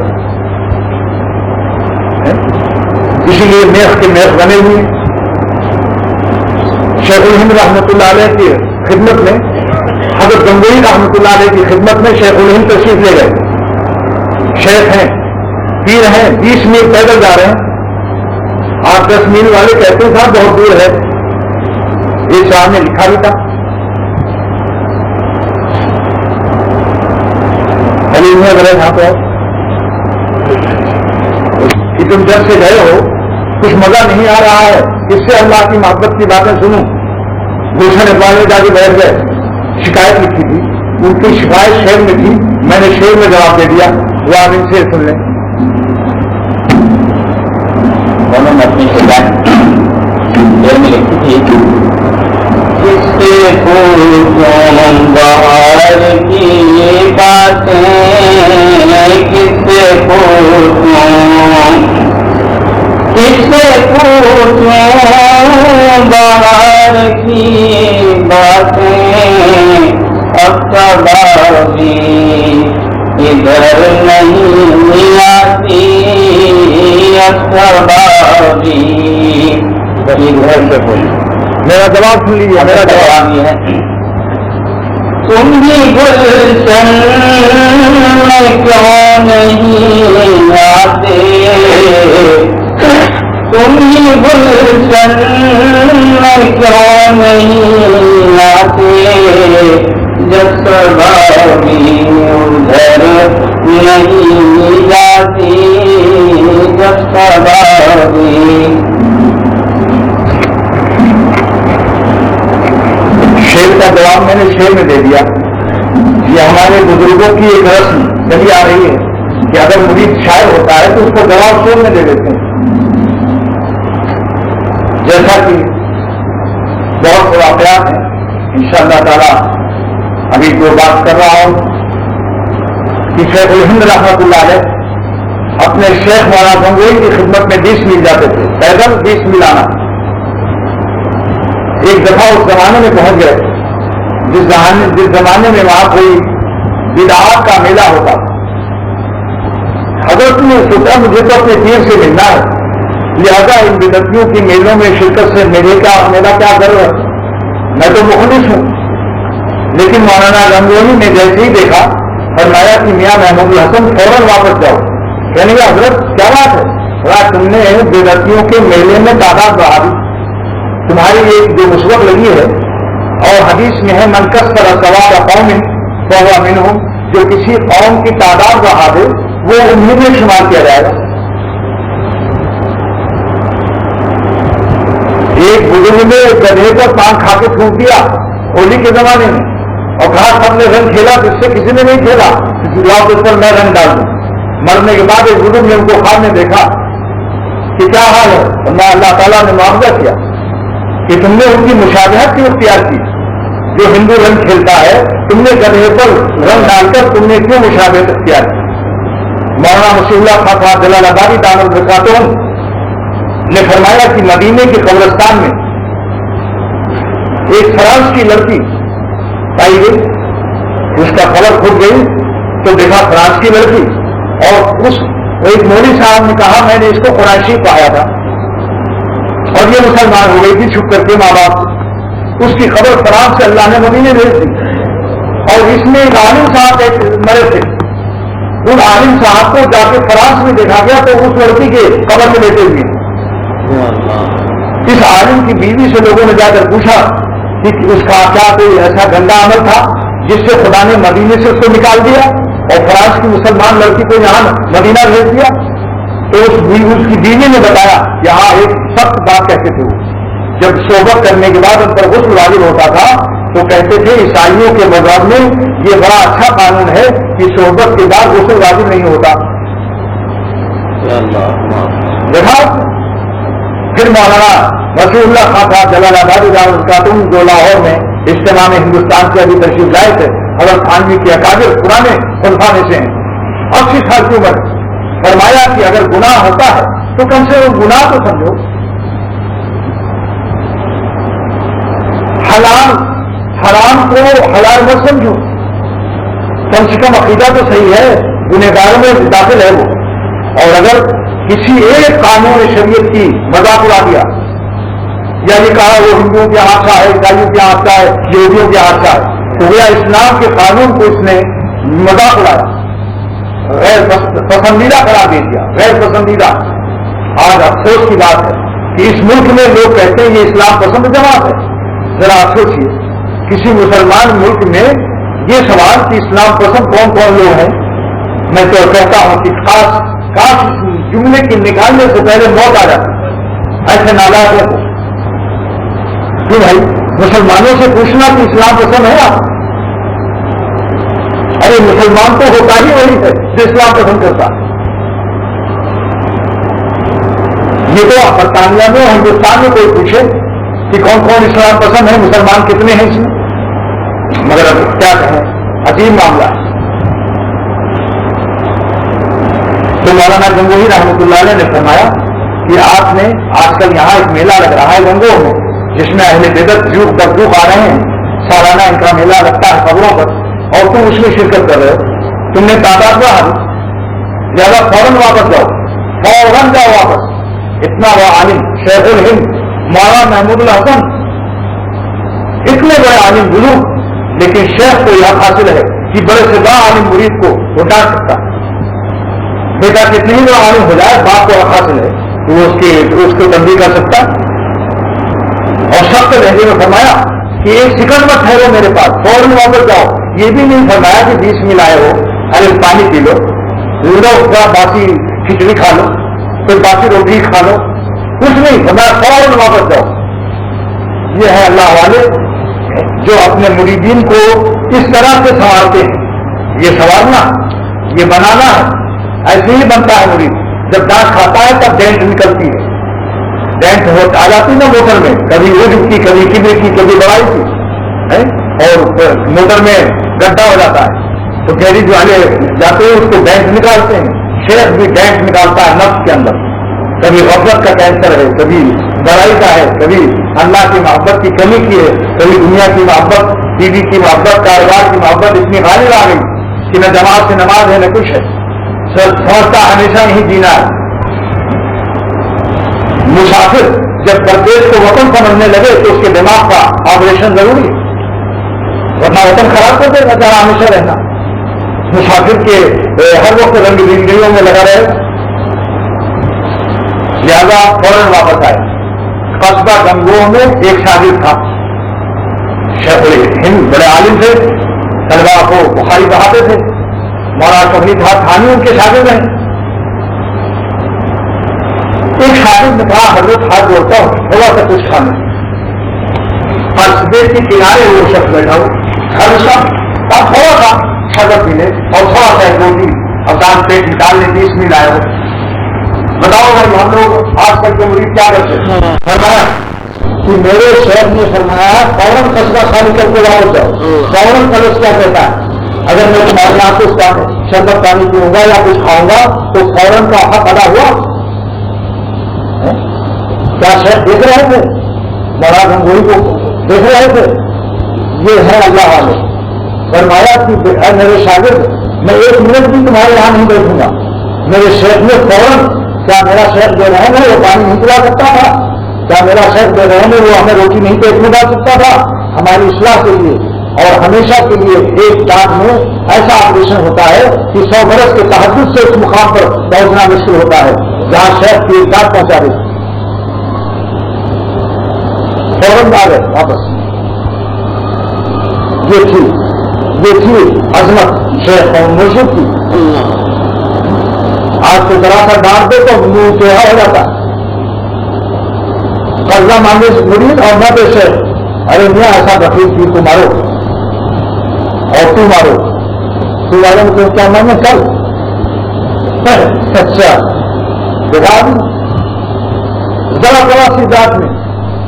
اسی لیے میخ کے میخ بنے ہوئے. شیخ الہند رحمۃ اللہ علیہ کی خدمت میں، حضرت گنگوئی رحمۃ اللہ علیہ کی خدمت میں شیخ الہند تشریف لے گئے. شیخ ہیں، پیر ہیں، 20 میل پیدل جا رہے ہیں. 8-10 میل والے کہتے ہیں صاحب بہت دور ہے. یہ صاحب نے لکھا بھی تھا یہاں پہ کہ تم جب سے گئے ہو کچھ مزہ نہیں آ رہا ہے، اس سے اللہ کی محبت کی باتیں سنوں. گلشن اقبال میں جا کے بیٹھ گئے. شکایت لکھی تھی، ان کی شکایت شعر میں تھی، میں نے شعر میں جواب دے دیا. وہ آپ ان سے سن لیں. انہوں نے اپنی شکایت شعر میں لکھی تھی، کس سے پوچھوں باہر کی باتیں، کس سے پوچھوں، کس سے پوچھوں باہر کی باتیں، اب کبھی ادھر نہیں آتی، اب کبھی ادھر سے بولی. میرا جواب سن لیجیے. میرا جواب یہ ہے تم ہی گلشن میں کیوں نہیں آتے، تم ہی گلشن میں کیوں نہیں آتے، جب صبا بھی ادھر نہیں جاتی، جب صبا بھی۔ شعر کا جواب میں نے شعر میں دے دیا۔ یہ ہمارے بزرگوں کی ایک رسم چلی آ رہی ہے کہ اگر مرید شاعر ہوتا ہے تو اس کو جواب شعر میں دے دیتے ہیں، جیسا کہ بہت سے واقعات ہیں۔ انشاءاللہ تعالی ابھی جو بات کر رہا ہوں کہ شیخ الہند رحمۃ اللہ علیہ اپنے شیخ مولانا گنگوئی کی خدمت میں 20 میل جاتے تھے، پیدل 20 میل آنا۔ ایک دفعہ اس زمانے میں پہنچ گئے جس زمانے میں وہاں کوئی بدعات کا میلہ ہوتا تھا۔ حضرت نے سوچا مجھے تو اپنے پیر سے ملنا ہے، لہذا ان بدعتیوں کی میلوں میں شرکت سے میرا کیا ضرورت، میں تو مخلص ہوں۔ لیکن مولانا گنگوئی نے جیسے ہی دیکھا فرمایا کہ میاں محمود الحسن فوراً واپس جاؤ۔ کہنے لگا حضرت کیا بات ہے، تم نے بدعتیوں کے میلے میں تعداد بڑھا دی، تمہاری ایک جو مسبت لگی ہے، اور حدیث میں ہے من کثر ثواب قوم فهو منهم، جو کسی قوم کی تعداد بڑھا دے وہ انہیں میں شمار کیا جائے گا۔ ایک بزرگ نے گدھے پر پان کھا کے پھونک دیا ہولی کے زمانے میں، اور کہا سب نے رنگ کھیلا، جس سے کسی نے نہیں کھیلا، کسی دعا کے اوپر میں رنگ ڈال دوں۔ مرنے کے بعد ایک بزرگ نے ان کو خواب میں دیکھا کہ کیا حال ہے، اور اللہ تعالیٰ نے معاوضہ کیا کہ تم نے ان کی مشابہت کیوں اختیار کی، جو ہندو رنگ کھیلتا ہے تم نے گدھے پر رنگ ڈال کر تم نے کیوں مشابہت اختیار کی۔ مولانا مسیح اللہ خان صاحب جلال آبادی دامت برکاتہم نے فرمایا کہ مدینے کے قبرستان میں ایک فرانس کی لڑکی پائی گئی، اس کا خبر کھل گئی تو دیکھا فرانس کی لڑکی، اور اس ایک مولوی صاحب نے کہا میں نے اس کو قرآن شریف پڑھایا تھا اور یہ مسلمان ہو گئی تھی چھپ کر کے ماں باپ سے۔ اس کی خبر فرانس سے اللہ نے مدینے بھیج دی، اور اس میں ایک عالم صاحب مرے تھے، ان عالم صاحب کو جا کے فرانس میں دیکھا گیا تو اس لڑکی کے قبر میں لیٹے ہوئے۔ اس عالم کی بیوی سے لوگوں نے جا کر پوچھا کہ اس کا کیا کوئی ایسا گندا عمل تھا جس سے خدا نے مدینے سے اس کو نکال دیا اور فرانس کی مسلمان لڑکی کو یہاں مدینہ بھیج دیا۔ تو اس کی بیوی نے بتایا یہاں ایک سخت بات کہتے تھے، وہ جب صحبت کرنے کے بعد ان پر غسل واجب ہوتا تھا تو کہتے تھے عیسائیوں کے مذہب میں یہ بڑا اچھا قانون ہے کہ صحبت کے بعد غسل واجب نہیں ہوتا۔ دیکھا پھر مولانا مسیح اللہ خان صاحب جلال آبادی دامت برکاتہم جو لاہور میں اجتماع میں ہندوستان سے ابھی تشریف لائے تھے، حضرت تھانوی کے اکابر پرانے خلفاء میں سے ہیں، 80 سال کی عمر، فرمایا کہ اگر گناہ ہوتا ہے تو کم سے کم گناہ تو سمجھو، حرام کو حلال مت سمجھو، کم سے کم عقیدہ تو صحیح ہے، گنہگاروں میں داخل ہے وہ۔ اور اگر کسی ایک قانون شریعت کی مذاق اڑا دیا یا یہ کہا وہ ہندوؤں کے ہاتھ کا ہے، عیسائیوں کے ہاتھ کا ہے، یہودیوں کے ہاتھ کا ہے، تو گویا اسلام کے قانون کو اس نے مذاق اڑایا، غیر پسندیدہ قرار دے دیا، غیر پسندیدہ۔ آج افسوس کی بات ہے کہ اس ملک میں لوگ کہتے ہیں یہ اسلام پسند جماعت ہے۔ ذرا آپ سوچیے کسی مسلمان ملک میں یہ سوال کہ اسلام پسند کون کون لوگ ہیں، میں تو کہتا ہوں کہ کاش جملے کی نکالنے سے پہلے موت آ جاتی ایسے نالائقوں کو۔ کیوں بھائی مسلمانوں سے پوچھنا کہ اسلام پسند ہے آپ؟ ارے مسلمان تو ہوتا ہی وہی ہے جو اسلام پسند کرتا ہے۔ یہ تو برطانیہ میں ہندوستان میں کوئی پوچھے کہ کون کون اسلام پسند ہے، مسلمان کتنے ہیں اس میں، مگر اب کیا کہیں، عجیب معاملہ ہے۔ تو مولانا گنگوہی رحمۃ اللہ علیہ نے فرمایا کہ آپ نے آج کل یہاں ایک میلہ لگ رہا ہے گنگوہ میں، جس میں اہل بدعت جھوک بدوک آ رہے ہیں، سالانہ ان کا میلہ لگتا ہے خبروں پر، اور تم اس میں شرکت کر رہے ہو، تم نے تعداد بڑھا دی، لہٰذا فوراً واپس جاؤ، فوراً جاؤ واپس۔ اتنا بڑا عالم شیخ الہند مولانا محمود الحسن، اتنے بڑے عالم بزرگ لیکن شیخ کو یہ حاصل ہے کہ بڑے سے بڑا عالم مرید کو وہ ڈانٹ سکتا ہے. بیٹا کتنی بڑا عالم ہو جائے باپ کو حاصل ہے وہ اس کو تنبیہ کر سکتا ہے. اور سخت لہجے میں فرمایا کہ ایک سیکنڈ میں ٹھہرو میرے پاس, فوراً واپس جاؤ. یہ بھی نہیں فرمایا کہ 20 میل آئے ہو, ارے پانی پی لو, باسی کھچڑی کھا لو, کوئی باسی روٹی کھا لو, کچھ نہیں فرمایا, فوراً واپس جاؤ. یہ ہے اللہ والے جو اپنے مریدین کو اس طرح سے سنوارتے ہیں. یہ سنوارنا, یہ بنانا ہے. ایسے ہی بنتا ہے مرید. جب ڈانٹ کھاتا ہے تب ڈینٹ نکلتی ہے. ڈینٹ آ جاتی نا موٹر میں, کبھی وجب کی, کبھی کبر کی, کبھی بڑائی کی, اور موٹر میں گڈھا ہو جاتا ہے تو گیریج والے جاتے ہیں اس کو ڈینٹ نکالتے ہیں. شیخ بھی ڈینٹ نکالتا ہے نفس کے اندر. کبھی غفلت کا کینسر ہے, کبھی بڑائی کا ہے, کبھی اللہ کی محبت کی کمی کی ہے, کبھی دنیا کی محبت, ٹی وی کی محبت, کاروبار کی محبت اتنی غالب آ گئی کہ نہ جماعت سے نماز ہے نہ کچھ ہے. سمجھتا ہمیشہ نہیں جینا ہے. مسافر جب پردیش کو وطن سمجھنے لگے تو اس کے دماغ کا آپریشن ضروری ہے, ورنہ وطن خراب کر دے گا جہاں ہمیشہ رہنا. مسافر کے ہر وقت رنگ زندگیوں میں لگا رہے, لہذا فوراً واپس آئے. قصبہ گنگوہ میں ایک شاگرد تھا, شیخ ہند بڑے عالم تھے, طلبا کو بخاری پڑھاتے تھے. مولانا شفیع تھا تھانی ان کے شاگرد ہیں. ایک شاگرد نے کہا حضرت ہاتھ جوڑتا ہوں تھوڑا سا کچھ کھانا. قصبے کے کنارے وہ شخص بیٹھا ہو, ہر شخص اب تھوڑا سا شربت ملے اور تھوڑا سا ایک روٹی اور دان پیٹ نکال لے 20 میل آئے ہو. بتاؤ بھائی ہم لوگ آج کل کے مرید کیا کرتے ہیں؟ فرمایا کہ میرے شہر نے فرمایا فوراً قصبہ خالی کر کے واپس جاؤ. فوراً قلص کیا کہتا ہے, اگر میں تمہارے یہاں کچھ شربت پانی پیوں گا یا کچھ کھاؤں گا تو فوراً کا حق ادا ہوا. کیا شہر دیکھ رہے تھے, بڑا گنگوئی کو دیکھ رہے تھے. یہ ہے اللہ والے. فرمایا کہ اے میرے شاگرد میں 1 منٹ بھی تمہارے یہاں نہیں بیٹھوں گا. میرے شیخ نے فوراً, کیا میرا شیخ جو رہے میں وہ پانی نہیں پلا سکتا تھا؟ کیا میرا شیخ جو رہے میں وہ ہمیں روٹی نہیں پیٹ میں ڈال سکتا تھا؟ ہماری اصلاح کے لیے اور ہمیشہ کے لیے ایک دانت میں ایسا آپریشن ہوتا ہے کہ 100 برس کے تحدث سے اس مقام پر پہنچنا مشکل ہوتا ہے جہاں شیخ کی ایک دانت پہنچا دے. فوراً آ گئے واپس. یہ تھی عظمت شیخ اور مرشد کی. آج تو ذرا سا ڈانٹ دے تو منہ چوہا ہو جاتا ہے. قرضہ مانگے مرید اور نہ دے شیخ, ارے میاں ایسا بخیل کی تو مارو اور تو مارو, تو والے میں کیا مانگے چل. اچھا بغیر ذرا سی ذات میں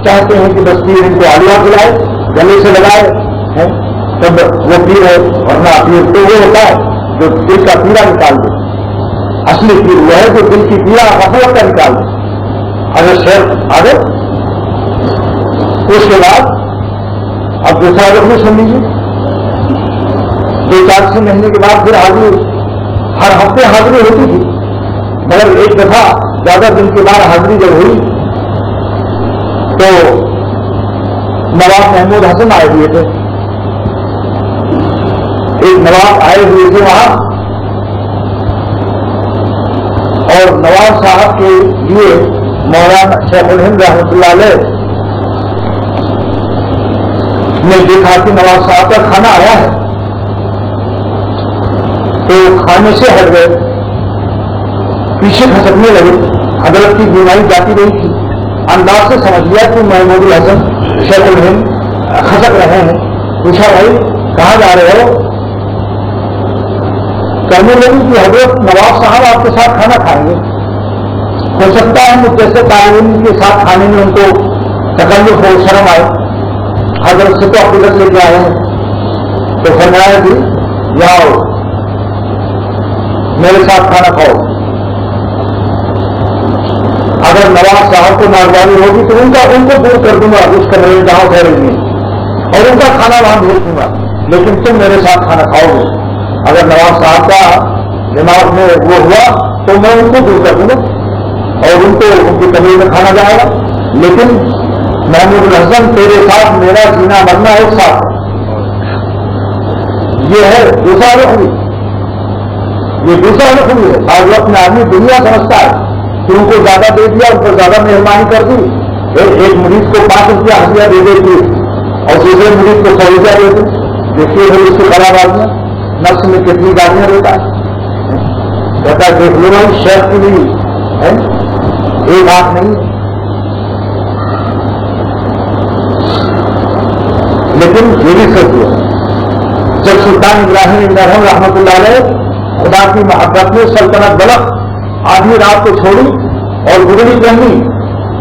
چاہتے ہیں کہ بس پیر ان کو آلیا بلائے, گلے سے لگائے, تب وہ پیر ہے, ورنہ پیر تو وہ ہوتا ہے جو دل کا پیڑا نکال دے. اصلی پیر وہ ہے جو دل کی پیڑا غفلت کا نکال دے. اگر شیخ آگے اس کے بعد اب دوسرا رقم سن لیجیے. 2-4 مہینے کے بعد پھر حاضری, ہر ہفتے حاضری ہوتی تھی, مگر ایک دفعہ زیادہ دن کے بعد حاضری جب ہوئی تو نواب محمود حسن آئے ہوئے تھے. ایک نواب آئے ہوئے تھے وہاں, اور نواب صاحب کے لیے مولانا شیخ الہند رحمۃ اللہ علیہ نے دیکھا کہ نواب صاحب کا کھانا آیا ہے تو کھانے سے ہٹ گئے, پیچھے کھسکنے لگے. حضرت کی بیماری جاتی رہی تھی, انداز سے سمجھ لیا کہ محمود الحسن شیخ الہند کھسک رہے ہیں. پوچھا بھائی کہاں جا رہے ہو؟ کہنے لگی کہ حضرت نواب صاحب آپ کے ساتھ کھانا کھائیں گے, ہو سکتا ہے مجھ جیسے طالب علم کے ساتھ کھانے میں ان کو تکلف ہو, شرم آئے. حضرت سے تو عقیدت لے کے آئے ہیں تو فرمایا کہ جاؤ میرے ساتھ کھانا کھاؤ. اگر نواب صاحب کو ناگواری ہوگی تو ان کو دور کر دوں گا اس کمرے میں جہاں ٹھہرے ہوئے, اور ان کا کھانا وہاں بھیج دوں گا, لیکن تم میرے ساتھ کھانا کھاؤ گے. اگر نواب صاحب کا دماغ میں وہ ہوا تو میں ان کو دور کر دوں گا اور ان کو ان کی کمرے میں کھانا جائے گا. لیکن محمود الحسن تیرے ساتھ میرا جینا مرنا ایک ساتھ ہے. یہ ہے دوسرا رخ بھی، یہ دوسرا رخ بھی ہے. بعض وقت میں آدمی دنیا سمجھتا ہے کہ ان کو زیادہ دے دیا، ان کو زیادہ مہربانی کر دی. ایک مریض کو 5 روپیہ ہدیہ دے دیتی اور دوسرے مریض کو 100 روپیہ دے دی. دیکھیے بھائی اس کی خراب آدمی نفس میں کتنی گالیاں دیتا ہے. کہتا ہے دیکھ لو بھائی شہر کی نہیں ہے، ایک ہاتھ نہیں. لیکن یہ بھی سچ ہے، جب سلطان ابراہیم ابن ادہم رحمۃ اللہ علیہ خدا کی محبت میں سلطنت بلخ آدھی رات کو چھوڑی اور گرنی کرنی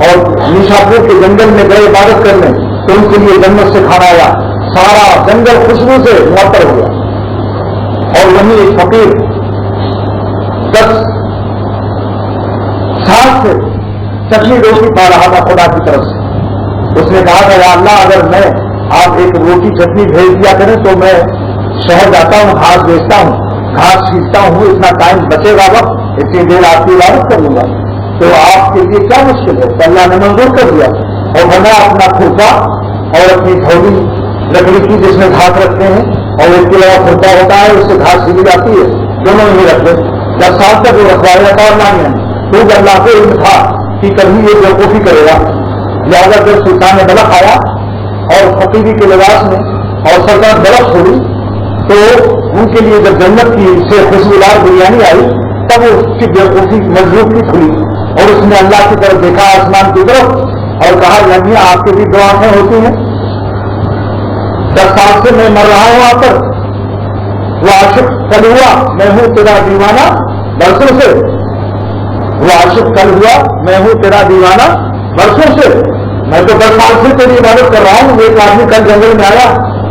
اور نیشاپور کے جنگل میں گئے عبادت کرنے، تو ان کے لیے جنت سے کھانا آیا. سارا جنگل خوشبو سے معطر ہوا اور وہیں ایک فقیر 10 سال سے چٹنی روٹی پا رہا تھا خدا کی طرف سے. اس نے کہا کہ یا اللہ اگر میں آپ ایک روٹی چٹنی بھیج دیا کریں تو میں شہر جاتا ہوں، گھاس بیچتا ہوں، گھاس کھینچتا ہوں، اتنا ٹائم بچے گا وقت، اتنی دیر آپ کی عبادت کر لوں گا. تو آپ کے لیے کیا مشکل ہے؟ تو اللہ نے منظور کر دیا اور بنا اپنا کھرپا اور اپنی تھوڑی لکڑی کی جس میں گھاس رکھتے ہیں اور اس کے علاوہ کھرپا ہوتا ہے، اس سے گھاس سیدھی جاتی ہے، دونوں ہی رکھتے. 10 سال تک وہ رکھوایا تھا اور نہ تو اللہ کو علم تھا کہ کبھی یہ بیوقوفی کرے گا. لہٰذا جب سلطان بلخ آیا اور فقیری کے لباس میں اور سلطنت بلخ ہوئی تو ان کے لیے جب جنت کی سے خوشبودار بریانی آئی تب اس کی بیوقوفی مضبوط کی کھلی اور اس نے اللہ کی طرف دیکھا، آسمان کی طرف، اور کہا یعنی آپ کی بھی 2 آنکھیں ہوتی ہیں. 10 سال سے میں مر رہا ہوں وہاں پر. وہ عاشق کل ہوا میں ہوں تیرا دیوانہ برسوں سے. وہ عاشق کل ہوا میں ہوں تیرا دیوانہ برسوں سے. میں تو 10 سال سے تیری عبادت کر رہا ہوں. ایک آدمی کل جنگل میں آیا،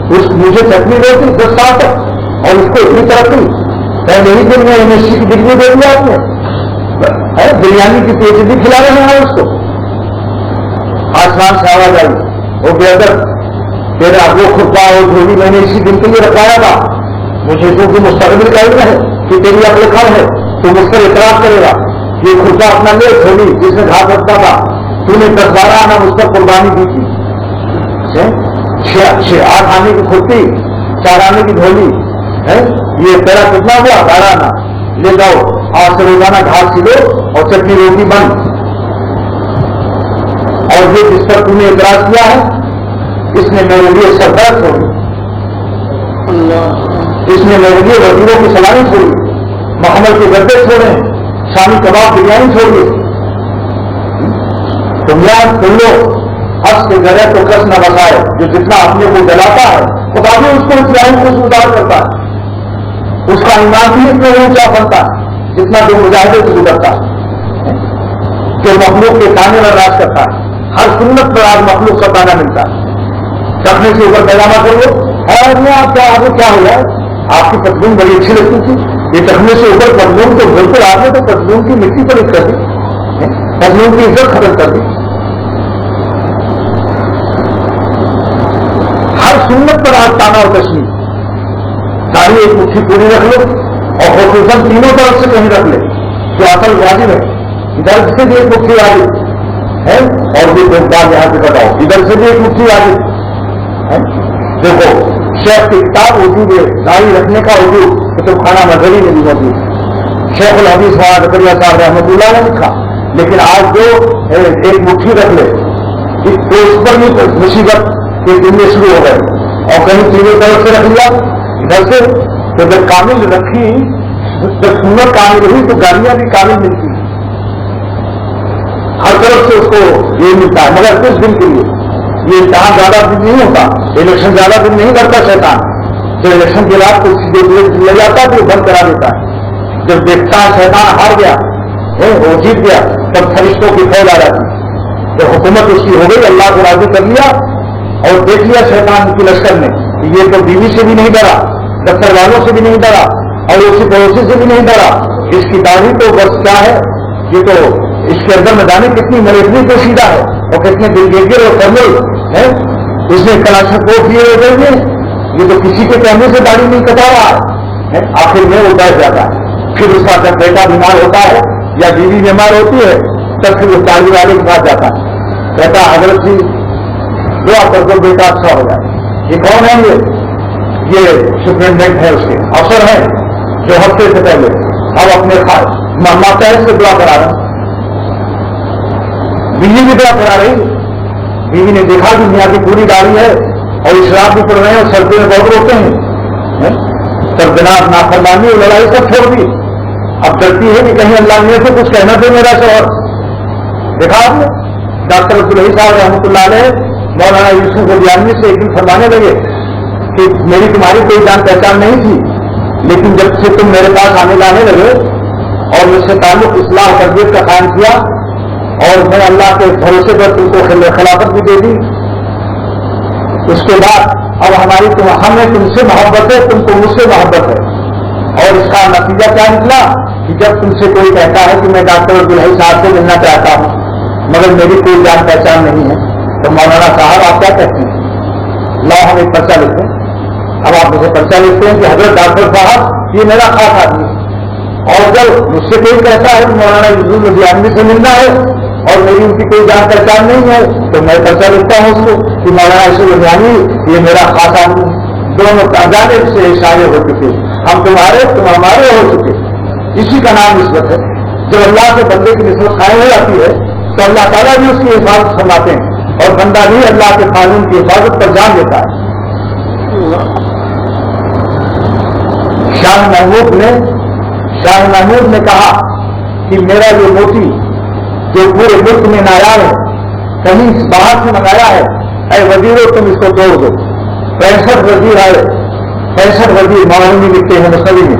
مجھے چٹنی دے دی 10 سال تک اور اس کو اتنی ترقی. پہلے ہی دن میں یونیورسٹی کی ڈگری دے دیا آپ نے، بریانی کی PhD کھلا رہے ہیں اس کو. آسمان سے آواز آئی، وہ بے ادب، تیرا وہ خطبہ اور جھولی میں نے اسی دن کے لیے رکھوایا تھا. مجھے تو مستقبل کا علم ہے کہ تیری عقل کم ہے، تو مجھ پر اعتراض کرے گا. یہ خطبہ اپنا لے جھولی جس میں گھاس رکھتا تھا، تو نے 10-12 آنا مجھ پر قربانی دی تھی. 8 آنے کی کھرپی، 4 آنے کی جھولی ہے، یہ تیرا کتنا ہوا؟ 12 آنا. لے جاؤ آج سے روزانہ گھاس کھلو اور چٹنی روٹی بند. اور یہ جس پر تم نے اعتراض کیا ہے اس نے میرے لیے سردار چھوڑی، اس نے میرے لیے وزیروں کی سلامی چھوڑی، محمد کے گدے چھوڑے، شامی کباب بریانی چھوڑی. تم لوگ حق کے گرے تو کس نہ بسائے، جو جتنا اپنے کو جلاتا ہے خدا بھی اس کو اسلام کو سدھار کرتا ہے. اس کا ایمان بھی اتنا اونچا بنتا ہے جتنا جو مجاہدے سے گزرتا ہے کہ مخلوق کے تانے میں راج کرتا ہے. ہر سنت پر آج مخلوق کا تانا ملتا ہے. ٹکنے سے اوپر پیجامہ کرو اور آپ کیا آگے کیا ہو جائے، آپ کی پتلون بڑی اچھی لگتی تھی، یہ ٹکنے سے اوپر پتلون تو بالکل آپ نے تو پتلون کی مٹی پر کر دی، پتلون کی عزت ختم کر دی. ہر سنت پر آج تانا اور تشریح. داڑھی ایک مٹھی پوری رکھ لو اور خصوصاً تینوں طرف سے کہیں رکھ لے جو اصل واجب ہے. ادھر سے بھی ایک مٹھی واجب ہے اور بھی بات یہاں سے بتاؤ، ادھر سے بھی ایک مٹھی واجب ہے. دیکھو شیخ کی کتاب وجود ہے داڑھی رکھنے کا وجود تو کھانا مذہبی میں بھی موجود. شیخ الحدیث زکریا صاحب رحمۃ اللہ نے لکھا، لیکن آج جو ایک مٹھی رکھ لے تو اس پر بھی مصیبت کے دن شروع ہو گئے. اور کہیں تینوں طرف سے رکھ لیا ادھر سے، تو جب کامل رکھی، جب سنت کامل ہوئی تو گاڑیاں بھی کامل ملتی ہیں. ہر طرف سے اس کو یہ ملتا ہے، مگر کچھ دن کے لیے. یہ امتحان زیادہ دن نہیں ہوتا، الیکشن زیادہ دن نہیں کرتا شیطان. جب الیکشن کے بعد کچھ لے جاتا ہے تو وہ بند کرا دیتا ہے. جب دیکھتا ہے شیطان ہار گیا، وہ جیت گیا، تب فرشتوں کی فوج آ جاتی. جب حکومت اس کی ہو گئی، اللہ کو راضی کر لیا اور دیکھ لیا شیطان کی لشکر نے یہ تو بیوی سے بھی نہیں ڈرا، دفتر والوں سے بھی نہیں ڈرا اور اسی پڑوسی سے بھی نہیں ڈرا. اس کی داڑھی تو بس کیا ہے، یہ تو اس کے اندر میں جانے کتنی ملیٹری کو سیدھا ہے اور کتنے برگیڈیئر اور کرنل ہے. اس نے کلاشنکوف کیے ہوئے، یہ تو کسی کے کہنے سے داڑھی نہیں کٹا رہا ہے. آخر میں وہ بیٹھ جاتا ہے. پھر اس کا جب بیٹا بیمار ہوتا ہے یا بیوی بیمار ہوتی ہے تب پھر اس داڑھی والے کے پاس جاتا ہے، کہتا حضرت جی دعا کر دو بیٹا اچھا ہو جائے. یہ کون ہے؟ یہ سپرنٹینڈنٹ ہے، اس کے افسر ہیں جو ہفتے سے پہلے اب اپنے ماتحت سے دعا کرا رہے ہیں. بیوی بھی دعا کرا رہی. بیوی نے دیکھا کہ میاں کی پوری گاڑی ہے اور شراب بھی پڑ رہے ہیں اور سردی میں بہت روتے ہیں، سردناک نافرمانی اور لڑائی سب چھوڑ دی. اب ڈرتی ہے کہ کہیں اللہ میاں سے کچھ کہنا دے میرا شوہر. دیکھا آپ نے ڈاکٹر عبدالحی صاحب رحمۃ اللہ علیہ مولانا یوسف ادیانوی سے ایک دن فرمانے لگے کہ میری تمہاری کوئی جان پہچان نہیں تھی، لیکن جب سے تم میرے پاس آنے لانے لگے اور مجھ سے تعلق اصلاح تربیت کا قائم کیا اور میں اللہ کے بھروسے پر تم کو خلافت بھی دے دی، اس کے بعد اب ہمیں تم سے محبت ہے، تم کو مجھ سے محبت ہے. اور اس کا نتیجہ کیا نکلا کہ جب تم سے کوئی کہتا ہے کہ میں ڈاکٹر عبدالحی صاحب سے ملنا چاہتا ہوں مگر میری کوئی جان پہچان نہیں ہے، تو مولانا صاحب آپ کیا کہتے ہیں؟ لاؤ ہم ایک پرچہ لکھتے ہیں. اب آپ مجھے پرچہ لکھتے ہیں کہ حضرت ڈاکٹر صاحب یہ میرا خاص آدمی ہے، اور جب مجھ سے کوئی کہتا ہے کہ مولانا یوسف ادیانوی سے ملنا ہے اور میری ان کی کوئی جان پہچان نہیں ہے تو میں پرچہ لکھتا ہوں اس کو کہ مولانا یوسف ادیانوی یہ میرا خاص آدمی ہے. دونوں جانب سے اشارے ہو چکے، ہم تمہارے تم ہمارے ہو چکے. اسی کا نام نسبت ہے. جب اللہ کے بندے کی نسبت قائم ہو جاتی ہے تو اللہ تعالیٰ بھی اس کی حفاظت فرماتے ہیں اور بندہ بھی اللہ کے قانون کی حفاظت پر جان دیتا ہے. شاہ محمود نے کہا کہ میرا یہ موتی جو پورے ملک میں نایاب ہے کہیں باہر سے منگایا ہے، اے وزیروں تم اس کو توڑ دو. 65 وزیر آئے، 65 وزیر معاونی لکھتے ہیں مصنوی میں،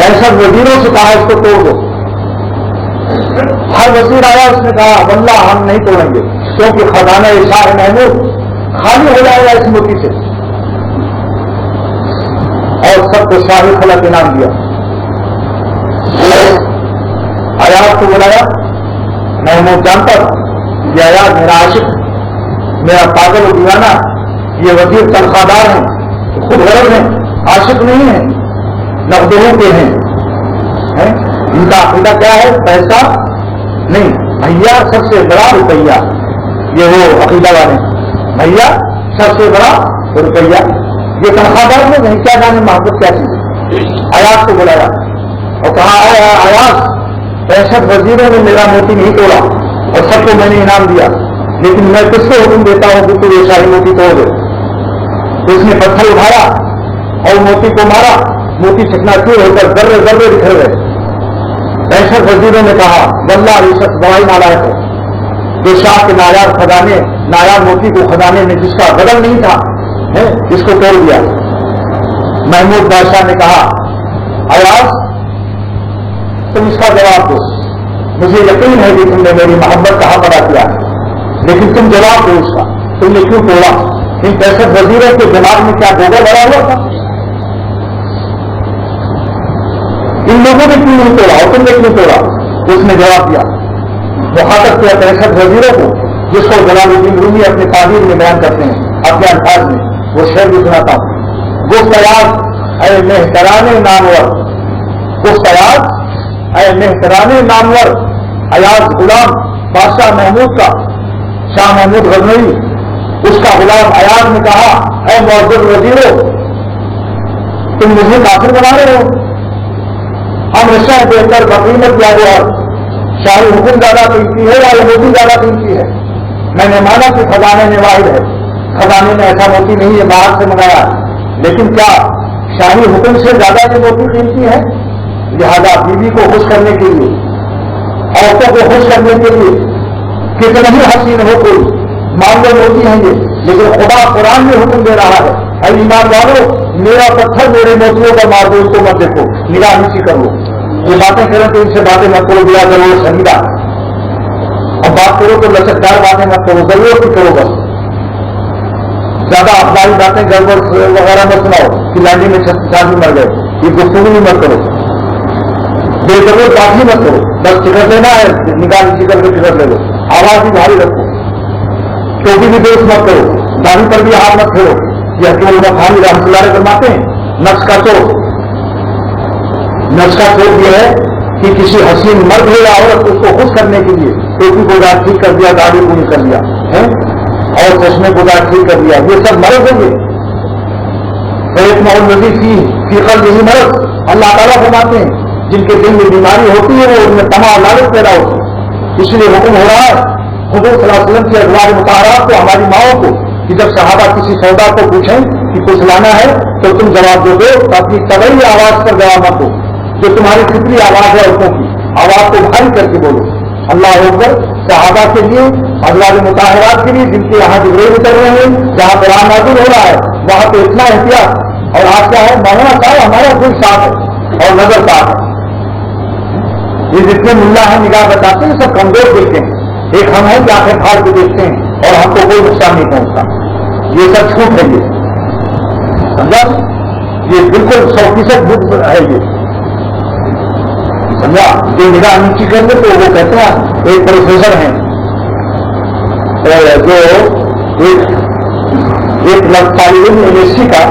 65 وزیروں سے کہا اس کو توڑ دو. ہر وزیر آیا اس نے کہا واللہ ہم نہیں توڑیں گے کیونکہ خزانہ شاہ محمود خالی ہو جائے گا اس موتی سے. اور سب کو شاہی خلق انعام دیا. آیات کو بلایا، محمود جانتا یہ آیات میرا عاشق، میرا پاگل و دیوانہ. یہ وزیر تنخواہ دار ہیں، خود غرض ہیں، عاشق نہیں ہیں، نقدوں کے ہیں. ان کا عقیدہ کیا ہے؟ پیسہ نہیں، بھیا سب سے بڑا روپیہ. یہ وہ عقیدہ والے بھیا سب سے بڑا روپیہ. یہ تنخواہ دار میں نہیں، کیا جانے محبت کیا چیز. آیات کو بلایا اور کہا آیات 65 وزیروں نے میرا موتی نہیں توڑا اور سب کو میں نے انعام دیا، لیکن میں کس کو حکم دیتا ہوں کہ تو یہ شاہی موتی توڑ دے. اس نے پتھر اٹھایا اور موتی کو مارا، موتی چکنا چور ہو کر ذرے ذرے بکھر گئے. 65 وزیروں نے کہا واللہ یہ شخص بڑائی نالائق ہے جو شاہ کے نایاب خزانے نایاب موتی کو خزانے میں جس کا بدل نہیں تھا اس کو توڑ دیا. محمود بادشاہ نے کہا آواز تم اس کا جواب دو، مجھے یقین ہے کہ تم نے میری محبت کا حق ادا کیا ہے، لیکن تم جواب دو اس کا، تم نے کیوں توڑا؟ ان 65 وزیروں کے دماغ میں کیا گوبر بڑا ہوا تھا؟ ان لوگوں نے کیوں نہیں توڑا اور تم نے کیوں توڑا؟ اس نے جواب دیا، مخاطب کیا 65 وزیروں کو، جس کو جلال الدین رومی اپنے تعبیر میں بیان کرتے ہیں اپنے الفاظ میں. وہ شعر بھی سناتا ہوں. گفتیاز اے مہتران نامور، گفتیاز اے مہتران نامور، ایاز غلام بادشاہ محمود کا، شاہ محمود غزنوی اس کا غلام ایاز نے کہا اے معزز وزیروں تم مجھے کافر بنا رہے ہو. ہم رشا دیکھ کر بقیمت کیا گیا، شاہی حکم زیادہ قیمتی ہے یا یہ موتی زیادہ قیمتی ہے؟ میں نے مانا کہ خزانے میں واحد ہے، خزانے میں ایسا موتی نہیں ہے باہر سے منگایا، لیکن کیا شاہی حکم سے زیادہ یہ موتی قیمتی ہے؟ لہذا بیوی کو خوش کرنے کے لیے، عورتوں کو خوش کرنے کے لیے کتنا ہی حسین ہو کوئی مان لو موتی ہیں یہ، لیکن خدا قرآن میں حکم دے رہا ہے اے ایمان والو میرا پتھر میرے موتیوں کا مار دو، اس کو مت دیکھو، نگاہ نیچی کر لو. یہ باتیں کریں تو ان سے باتیں مت کرو، دیا کرو شہیدہ. اب بات کرو تو لچکدار باتیں مت کرو، ضرورت کی کرو، بس زیادہ افزائی باتیں گڑبڑ وغیرہ مت سناؤ کہ لانڈی میں 36 آدمی مر گئے، یہ گفتگو بھی مت کرو، بے ضرورت بات ہی مت کرو. بس ٹکٹ لینا ہے نگاہ نیچی کر کے ٹکٹ لے لو، آواز بھی بھاری رکھو، ٹوپی بھی دوست مت کرو، داڑھی پر بھی ہاتھ مت پھیرو. یہ حکیم اللہ خانی رحمۃ اللہ علیہ فرماتے ہیں نفس کا چوٹ یہ ہے کہ کسی حسین مرد ہو یا عورت اس کو خوش کرنے کے لیے ٹوپی کو داڑھی ٹھیک کر دیا، داڑھی پوری کر دیا اور چشمے کو داڑھی ٹھیک کر دیا، یہ سب مرض ہوں گے. ایک مولوی فی قلبہ مرض، اللہ تعالیٰ فرماتے ہیں جن کے دل میں بیماری ہوتی ہے وہ ان میں تمام لالچ پیدا ہوتی ہے، اس لیے حکم ہو رہا ہے حضور صلی اللہ علیہ وسلم کی ازواج مطہرات کو، ہماری ماؤں کو، کہ جب صحابہ کسی سودا کو پوچھیں کہ کچھ لانا ہے تو تم جواب دو اپنی طبعی آواز پر جواب مت دو، جو تمہاری فطری آواز ہے عورتوں کی آواز کو بھاری کر کے بولو۔ اللہ اکبر۔ صحابہ کے لیے، ازواج مطہرات کے لیے جن کے یہاں جبریل اتر رہے ہیں، جہاں قرآن نازل ہو رہا ہے، وہاں پہ اتنا احتیاط۔ اور آج کیا ہے، مولانا صاحب ہمارا دل صاف ہے اور نظر صاف ہے، یہ جتنے ملا ہیں نگاہ بتاتے ہیں سب کمزور دیکھتے ہیں، ایک ہم ہیں کہ آنکھیں پھاڑ کے دیکھتے ہیں اور ہم کو کوئی نقصان نہیں پہنچتا، یہ سب چھوٹ ہے، یہ سمجھا، یہ بالکل 100% جھوٹ ہے یہ، سمجھا۔ جو نگاہ نیچی کر لے تو وہ کہتے ہیں ایک پروفیسر ہیں جو ایک طالب علم یونیورسٹی کا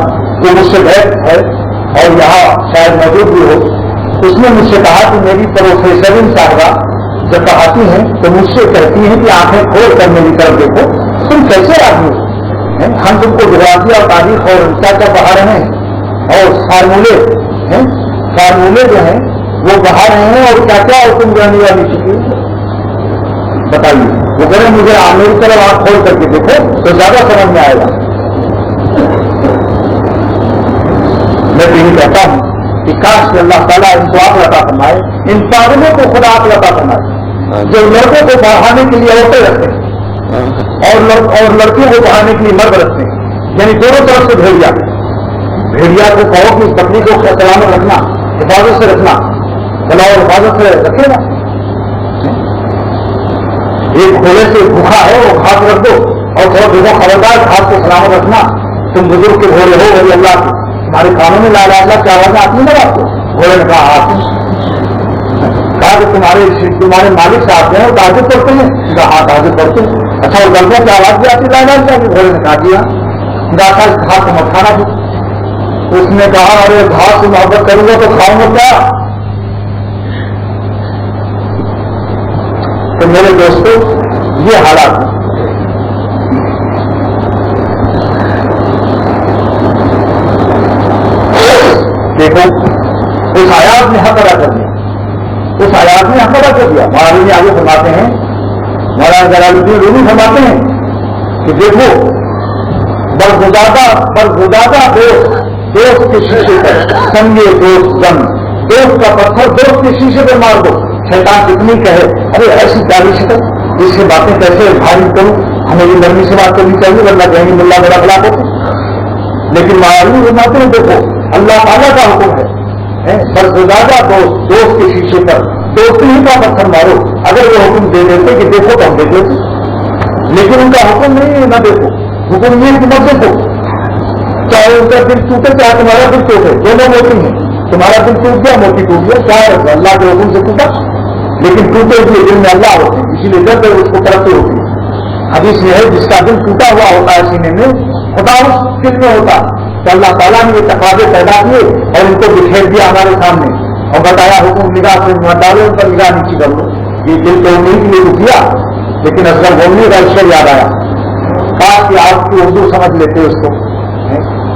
جو مجھ سے بیٹھ ہے اور یہاں شاید موجود بھی ہو، اس نے مجھ سے کہا کہ میری پروفیسرین صاحبہ جب پڑھاتی ہیں تو مجھ سے کہتی ہیں کہ آنکھیں کھول کر میری طرف دیکھو، تم کیسے آدمی ہو، ہم تم کو جغرافیہ اور تاریخ اور کیا کیا پڑھا رہے ہیں اور فارمولے جو ہیں وہ پڑھا رہے ہیں اور کیا کیا اور تم جانے والی چکی بتائیے۔ وہ کہہ رہے ہیں مجھے میری طرف آنکھ کھول کر کے دیکھو تو زیادہ سمجھ میں آئے گا۔ میں تو یہی کہتا ہوں کہ کاش کہ اللہ تعالیٰ ان کو آپ عطا فرمائے، ان پاگلوں کو خدا آپ عطا فرمائے جو لڑکوں کو پڑھانے کے لیے عورتیں رکھتے ہیں اور لڑکیوں کو پڑھانے کے لیے مرد رکھتے ہیں، یعنی دونوں طرف سے بھیڑیا کو کہو کہ اس بکری کو سلامت رکھنا، حفاظت سے رکھنا، بلا اور حفاظت سے رکھے نا، ایک گھوڑے سے بھوکھا ہے وہ گھاس رکھ دو اور تھوڑا دیکھو خبردار گھاس کو سلامت رکھنا، تم بزرگ کے گھوڑے ہو ولی اللہ کے، تمہارے کانوں میں لا اللہ کیا آواز آتی ہے نا آپ کو، گھوڑے نے کہا کہ تمہارے مالک صاحب ہیں وہ تاجر پڑھتے ہیں، کہا ہاں تاجر پڑھتے ہیں، اچھا اور گلبوں کی آواز بھی آتی لا کیا، گھوڑے نے کہا جی ہاں، گھاس کو مت کھانا بھی، اس نے کہا ارے گھاس سے محبت کروں گا تو کھاؤں گا کیا؟ تو میرے دوستوں یہ حالات ہیں۔ دیکھو اس آیات نے حق ادا کر دیا، اس آیات نے حق ادا کر دیا۔ مولانا جی آگے فرماتے ہیں، مولانا جلال الدین رومی فرماتے ہیں کہ دیکھو برگزادہ دوست کے شیشے پر سنگے دوست کا پتھر دوست کے شیشے پر مار دو، شیطان کتنی کہے ارے ایسی پیاری شکل، اس سے باتیں کیسے بھاری کروں، ہمیں یہ نرمی سے بات کرنی چاہیے ورنہ کہیں ملا میرا خلاف ہوتے، لیکن معلوم فرماتے ہیں دیکھو اللہ تعالیٰ کا حکم ہے برگزادہ دوست کے شیشے پر دوستی ہی کا پتھر مارو، اگر وہ حکم دے دیتے کہ دیکھو تو ہم دیکھ لیتے، لیکن ان کا حکم نہیں ہے نہ دیکھو، حکم یہ کہ مت دیکھو، چاہے ان کا دل ٹوٹے چاہے تمہارا دل ٹوٹے، دونوں موتی ہیں، تمہارا دل ٹوٹ گیا موتی ٹوٹ گیا، چاہے اللہ کے حکم سے ٹوٹا، لیکن ٹوٹے ہوئے دل میں اللہ ہوتے ہیں، اسی لیے جب اس کو ترقی ہوتی ہے۔ حدیث یہ ہے جس کا دل ٹوٹا ہوا ہوتا ہے سینے میں خدا اس دل میں ہوتا، تو اللہ تعالیٰ نے یہ تقاضے پیدا کیے اور ان کو بکھیر دیا ہمارے سامنے اور بتایا حکم نگاہ سے مت ڈالو، ان پر نگاہ نیچی کر لو، یہ دل تو نہیں کے لیے کیا، لیکن اصغر بولنے کا اشر یاد آیا، کاش کہ آپ کی اردو سمجھ لیتے اس کو،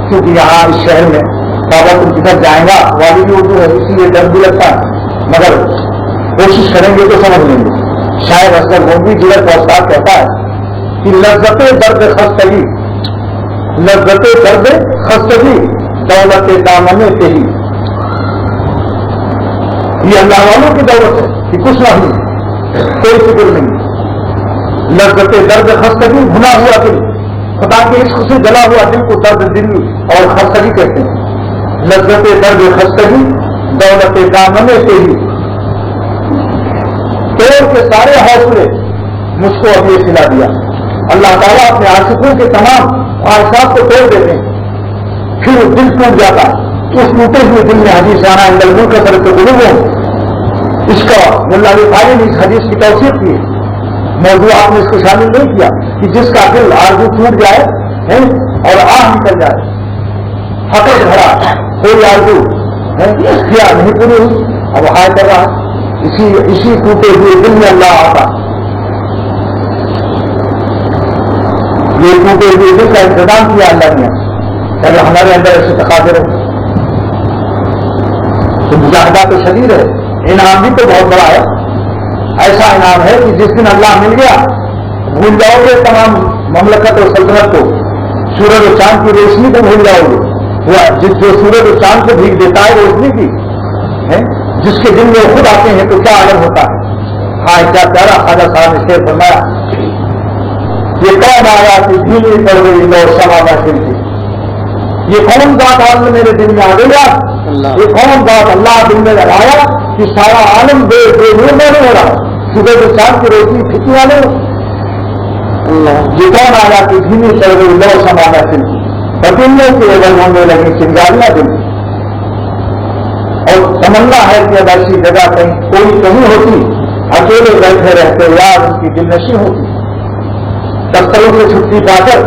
کیونکہ یہاں اس شہر میں بابا تم کدھر جائیں گا والی بھی اردو ہے، اسی لیے ڈر بھی لگتا ہے، مگر کوشش کریں گے تو سمجھ لیں گے۔ شاید اصغر بولنی جلد کا استاد کہتا ہے کہ لذت درد خستگی دولت دامن تیری، یہ اللہ والوں کی دولت ہے کہ کچھ نہیں کوئی فکر نہیں، لذت درد خستگی بھنا ہوا دل، خدا کے عشق سے جلا ہوا دل کو درد دل اور خستگی کہتے ہیں، لذت درد خستگی دولت دامن تیری، توڑ کے سارے حوصلے مجھ کو اب یہ سلا دیا۔ اللہ تعالیٰ اپنے عاشقوں کے تمام خواہشات کو توڑ دیتے ہیں، پھر وہ دل ٹوٹ جاتا ہے، اس ٹوٹے ہوئے دل میں حدیث آنا اندر کا طرف غلوب ہو، اس کا ملا علی قاری نے اس حدیث کی توثیق کی، موضوع آپ نے اس کو شامل نہیں کیا کہ جس کا دل آرزو ٹوٹ جائے اور آہ نکل جائے، حقیقت بھرا کوئی آرزو کیا نہیں پوری ہوئی، اب ہائے کر رہا، اسی ٹوٹے ہوئے دل میں اللہ آتا، یہ ٹوٹے ہوئے دل کا انتظام کیا اللہ نے، اگر ہمارے اندر ایسے تقاضے رہے تو مجاہدہ تو شدید ہے، انعام بھی تو بہت بڑا ہے. ایسا انعام ہے کہ جس دن اللہ مل گیا بھول جاؤ گے تمام مملکت اور سلطنت کو، سورج و چاند کی روشنی کو بھول جاؤ گے. وہ جو سورج و چاند کو بھیگ دیتا ہے روشنی کی ہے، جس کے دن میں خود آتے ہیں تو کیا عالم ہوتا ہے. ہاں کیا پیارا خواجہ صاحب نے شعر فرمایا، یہ کون آیا کہ دھیمی پڑ گئی لو سما محفل کی. یہ کون بات آج میرے دل میں آ گیا، یہ کون بات اللہ دل میں لگایا کہ سارا عالم بے نور میں ہو رہا، صبح کے چاند کی روشنی پھکی والے. یہ کون آیا کہ دھیمی پڑ گئی لو سما محفل کی، پتنوں کے اگر ہونے لگی چنگاریاں دل. اور تمنا ہے کہ اب ایسی جگہ کہیں کوئی کہیں ہوتی، اکیلے بیٹھے رہتے یار ان کی دل نشیں ہوتی. دفتروں سے چھٹی پا کر،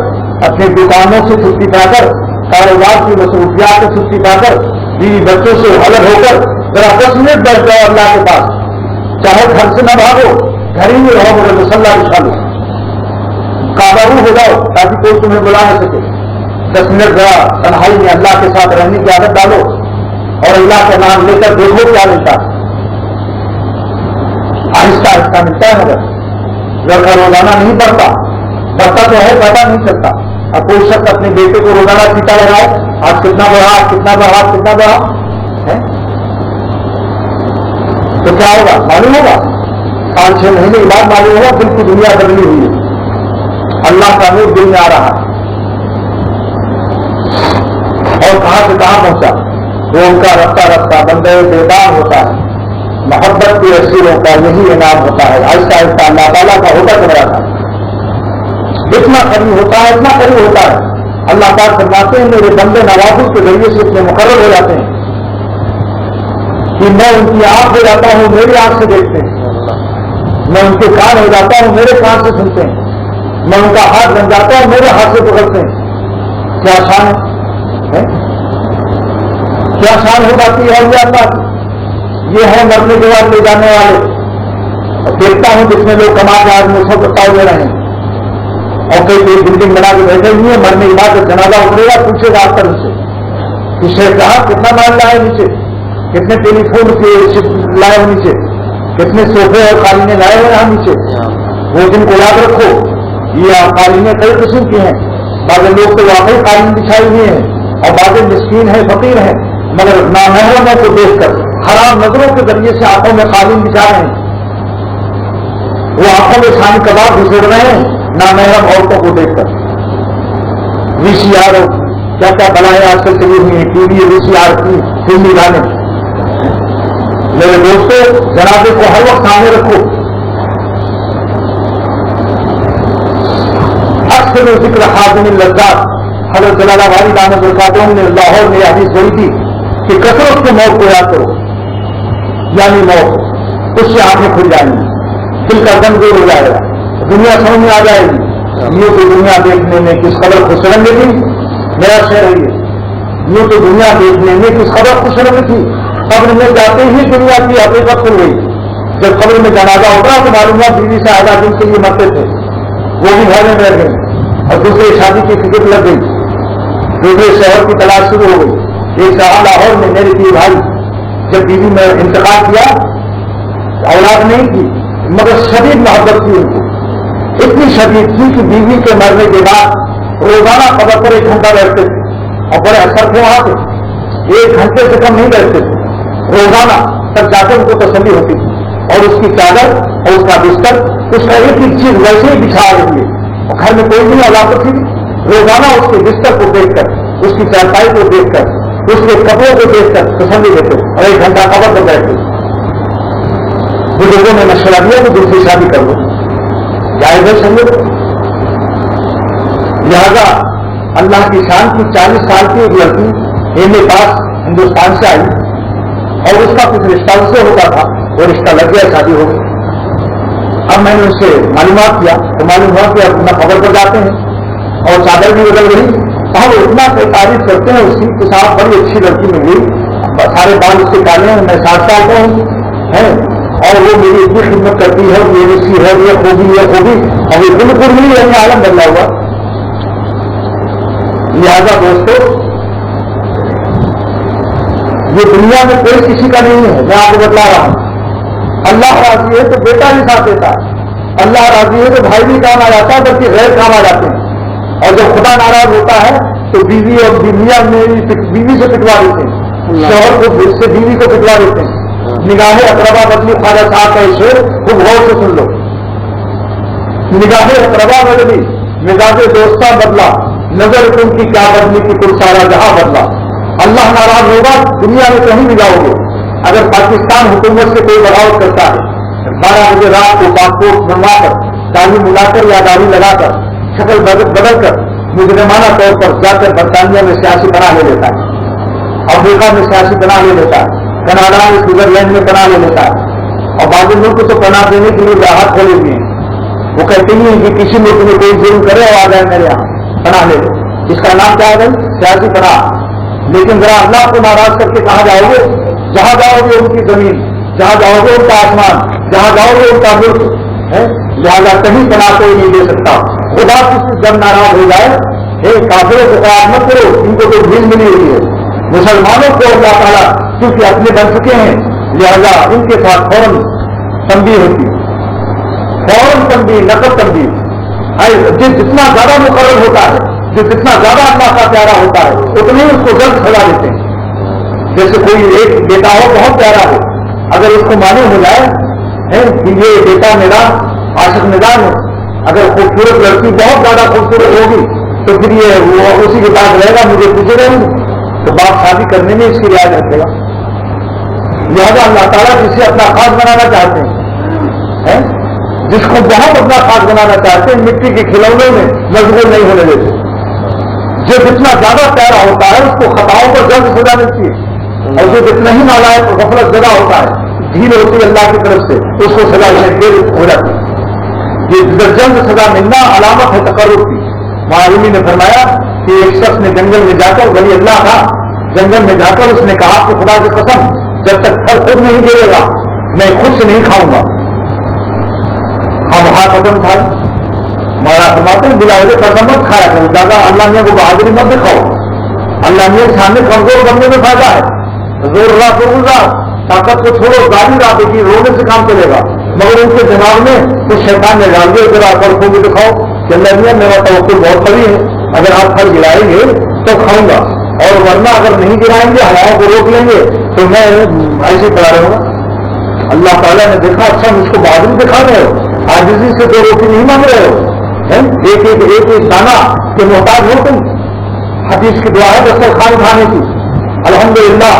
اپنے دکانوں سے چھٹی پا کر، کاروبار کی مصروفیات سے چھٹی پا کر، بیوی بچوں سے الگ ہو کر ذرا 10 منٹ بیٹھ جاؤ اللہ کے پاس. چاہے گھر سے نہ بھاگو، گھر ہی میں رہو مگر مسلح بچھا لو، کابابو ہو جاؤ تاکہ کوئی تمہیں بلا نہ سکے. 10 منٹ ذرا تنہائی میں اللہ کے ساتھ رہنے کی عادت ڈالو اور اللہ کا نام لے کر دیکھو کیا ملتا ہے. آہستہ آہستہ ملتا ہے. مگر لڑکا روزانہ نہیں پڑھتا تو ہے پتا نہیں چلتا. اب کوئی شخص اپنے بیٹے کو روزانہ پیتا لگائے آج کتنا بڑھا، کتنا بڑھا، کتنا بڑھا تو کیا ہوگا معلوم ہوگا. 5-6 مہینے کے بعد معلوم ہوگا دل کی دنیا بدلی ہوئی ہے، اللہ کا نور دل میں آ رہا ہے. اور کہاں سے کہاں پہنچا وہ ان کا رفتہ رفتہ بندے بیدار ہوتا ہے. محبت کے اسیروں کا یہی انعام ہوتا ہے. آہستہ آہستہ اللہ تعالیٰ کا ہوتا چل رہا تھا. اتنا قریب ہوتا ہے، اتنا قریب ہوتا ہے. اللہ پاک فرماتے ہیں میرے بندے نوازوں کے ذریعے سے اتنے مقرر ہو جاتے ہیں کہ میں ان کی آنکھ ہو جاتا ہوں، میری آنکھ سے دیکھتے ہیں. میں ان کے کان ہو جاتا ہوں، میرے کان سے سنتے ہیں. میں ان کا ہاتھ بن جاتا ہوں، میرے ہاتھ سے پکڑتے ہیں. کیا شان ہے، کیا شان ہو جاتی ہے اللہ کی. یہ ہے مرنے کے بعد لے جانے والے. اور دیکھتا ہوں جس میں لوگ کما کے آج مجھ کو پاؤ دے رہے ہیں اور کئی کوئی بلڈنگ بنا کے بیٹھے ہوئے ہیں. مرنے کے بعد جب جنازہ اترے گا پوچھے گا آپ سے کہ شیخ صاحب کتنا مال لائے نیچے، کتنے ٹیلی فون کے لائے ہو نیچے، کتنے صوفے اور قالینیں لائے ہوئے یہاں نیچے. وہ دن کو یاد رکھو. یہ قالینیں کئی قسم کی ہیں. بعض لوگ تو واقعی قالین بچھائے ہوئے ہیں اور بعض مسکین ہیں، فقیر ہیں، مگر نامحرموں کو دیکھ کر حرام نظروں کے ذریعے سے آنکھوں میں قالین بچھا رہے ہیں. وہ آنکھوں میں خان کباب گھسڑ رہے ہیں نامحرم عورتوں کو دیکھ کر. وی سی آر کیا کیا بنائے آج کل چلی ہوئی ہیں، ٹی وی وی سی آر کی فلمی گانے. میرے دوستوں جنازے کو ہر وقت سامنے رکھو. اکثر ذکر حاضم اللذات حضرت جلالہ بھاری دامت القادروں نے لاہور میں حدیث گئی تھی کہ کثرت سے موت کو یاد کرو، یعنی موت اس سے آنکھیں کھل جائیں گی، دل کا دم دور ہو جائے گا، دنیا سمجھ میں آ جائے گی. یوں تو دنیا دیکھنے میں کس قدر خوش رنگ تھی. میرا شعر ہے یوں تو دنیا دیکھنے میں کس قدر خوش رنگ تھی. قبر میں جاتے ہی دنیا کی حقیقت کھل گئی. جب قبر میں جنازہ ہوتا تو معلوم ہوا بیوی سے آدھا دن کے لیے مرتے تھے، وہ بھی گھر میں بیٹھ گئے اور دوسرے شادی کی فکر لگ گئی، دوسرے شہر کی تلاش شروع ہو گئی. ایک صاحب لاہور میں میرے کی بھائی جب بیوی میں انتقال کیا، اولاد نہیں کی مگر شدید محبت تھی ان کو، اتنی شدید تھی کہ بیوی کے مرنے کے بعد روزانہ قبر پر 1 گھنٹہ بیٹھتے تھے اور بڑے اثر تھے وہاں سے. 1 گھنٹے سے کم نہیں بیٹھتے تھے روزانہ، تب جا کر ان کو تسلی ہوتی تھی. اور اس کی چادر اور اس کا بستر، اس کا ایک ایک چیز ویسے ہی بچھا رہی ہے. گھر میں کوئی نہیں علاقت تھی. روزانہ اس کے بستر کو دیکھ کر، اس کی چارپائی کو دیکھ کر، اس کے کپڑوں کو دیکھ کر تسلی دیتے اور 1 گھنٹہ قبر پر بیٹھتے. بزرگوں نے مشورہ دیا کہ دوسری شادی کر لو، جائز ہے سمجھو. لہذا اللہ کی شان کی 40 سال کی ایک لڑکی میرے پاس ہندوستان سے آئی اور اس کا کچھ رشتہ اس سے ہوتا تھا، وہ رشتہ لگ گیا، شادی ہو گئی. اب میں نے اس سے معلومات کیا تو معلوم ہوا کہ اب اپنا خبر پر جاتے ہیں اور چادر بھی بدل گئی. ہم اتنا تعریف کرتے ہیں اس کی کہ صاحب بڑی اچھی لڑکی مل گئی، سارے بال اس کے کالے ہیں، میں 60 سال کا ہوں اور وہ میری اتنی خدمت کرتی ہے، میری سی ہے، یہ خوبی ہے خوبی، ابھی بالکل نہیں ہے، عالم بدلا ہوا. لہذا دوستو یہ دنیا میں کوئی کسی کا نہیں ہے، میں آپ کو بتلا رہا ہوں۔ اللہ راضی ہے تو بیٹا بھی ساتھ دیتا ہے، اللہ راضی ہے تو بھائی بھی کام آ جاتا ہے، بلکہ غیر کام آ جاتے ہیں۔ اور جب خدا ناراض ہوتا ہے تو بیوی اور میاں بیوی سے پٹوا دیتے ہیں، شوہر کو سے بیوی کو پٹوا دیتے ہیں۔ نگاہ اقربا بدلی، خواجہ صاحب کا شعر خوب غور سے سن لو۔ نگاہ اقربا بدلی، مزاج دوستہ بدلا، نظر تم کی کیا بدلی کی کل سارا جہاں بدلا۔ اللہ ناراض ہوگا دنیا میں کہیں بھی جاؤ گے۔ اگر پاکستان حکومت سے کوئی بغاوت کرتا ہے، 12 بجے رات کو پاسپورٹ بنوا کر، داڑھی ملا کر یا داڑھی لگا کر، شکل بدل کر مجرمانہ طور پر جا کر برطانیہ میں سیاسی بنا لے لیتا ہے، افریقہ میں سیاسی بنا لے لیتا ہے، کینیڈا میں سوئٹزرلینڈ میں بنا لے لیتا ہے، اور بعض ملک کو تو پناہ دینے کے لیے راحت کھولے ہوئے ہیں۔ وہ کہتے ہیں کہ کسی ملک میں کوئی ظلم کرے اور آ جائے میرے یہاں پناہ لے لو، اس کا نام کیا ہے؟ سیاسی پناہ۔ لیکن ذرا اللہ کو ناراض کر کے کہاں جاؤ گے؟ جہاں جاؤ گے ان کی زمین، جہاں جاؤ گے ان کا آسمان، جہاں جاؤ گے ان کا ملک ہے، لہٰذا کہیں پناہ کوئی نہیں دے سکتا۔ خدا کسی جب ناراض ہو جائے، کافروں کو قیاد مت کرو، ان کو کوئی بھیج ملی ہوئی ہے۔ مسلمانوں کو اللہ تعالیٰ کیونکہ اپنے بن چکے ہیں، لہذا ان کے ساتھ فوراً تنبیہ ہوتی ہے، فوراً تنبیہ، نقد تنبیہ۔ جتنا زیادہ مقرر ہوتا ہے، جو جتنا زیادہ اللہ کا پیارا ہوتا ہے، اتنی اس کو جلد سزا دیتے ہیں۔ جیسے کوئی ایک بیٹا ہو بہت پیارا ہو، اگر اس کو معلوم ہو جائے کہ یہ بیٹا میرا عاشق نگار ہے، اگر خوبصورت لڑکی بہت زیادہ خوبصورت ہوگی تو پھر یہ وہ اسی کے پاس رہے گا، مجھے پوچھے رہیں گے، تو باپ شادی کرنے میں اس کی رعایت رکھے گا۔ لہٰذا اللہ تعالیٰ جسے اپنا خاص بنانا چاہتے ہیں، جس کو بہت اپنا خاص بنانا چاہتے ہیں، مٹی کے کھلونے میں مشغول نہیں ہونے دیتے۔ جو جتنا زیادہ پیارا ہوتا ہے اس کو خطاؤں پر جلد سزا ملتی ہے، اور جو جتنا ہی نالائق غفلت زدہ ہوتا ہے، ڈھیل ہوتی ہے اللہ کی طرف سے، اس کو سزا دیر ہو جاتی ہے۔ یہ جلد سزا ملنا علامت ہے تقرب کی۔ معلومی نے فرمایا کہ ایک شخص نے جنگل میں جا کر، ولی اللہ تھا، جنگل میں جا کر اس نے کہا کہ خدا کی قسم جب تک پھل خود نہیں گرے گا میں خود سے نہیں کھاؤں گا۔ ہم ہاتھ قدم کھائے، مارا فرماتے ہیں بلا وجہ قدم مت کھایا کرو، زیادہ اللہ نے کو بہادری مت دکھاؤ۔ اللہ نے سامنے کمزور بننے میں فائدہ ہے، زور اللہ کو گزار، طاقت کو چھوڑو، گاڑی راہ دیکھی، رونے سے کام چلے گا۔ مگر ان کے دماغ میں کچھ شیطان نے ڈال دیا، ذرا پڑھوں بھی دکھاؤ کہ اللہ نے میرا توقع بہت بڑی ہے، اگر آپ پھل گرائیں گے تو کھاؤں گا، اور ورنہ اگر نہیں گرائیں گے، ہواؤں کو روک لیں گے تو میں ایسے پڑا رہوں گا۔ اللہ تعالیٰ نے دیکھا اچھا مجھ کو بہادری دکھا رہے ہو، عاجزی سے 2 روٹی نہیں مانگ رہے ہو، ایک دانہ کے محتاج ہو تم۔ حدیث کی دعا ہے دسترخوان کھانے کی، الحمدللہ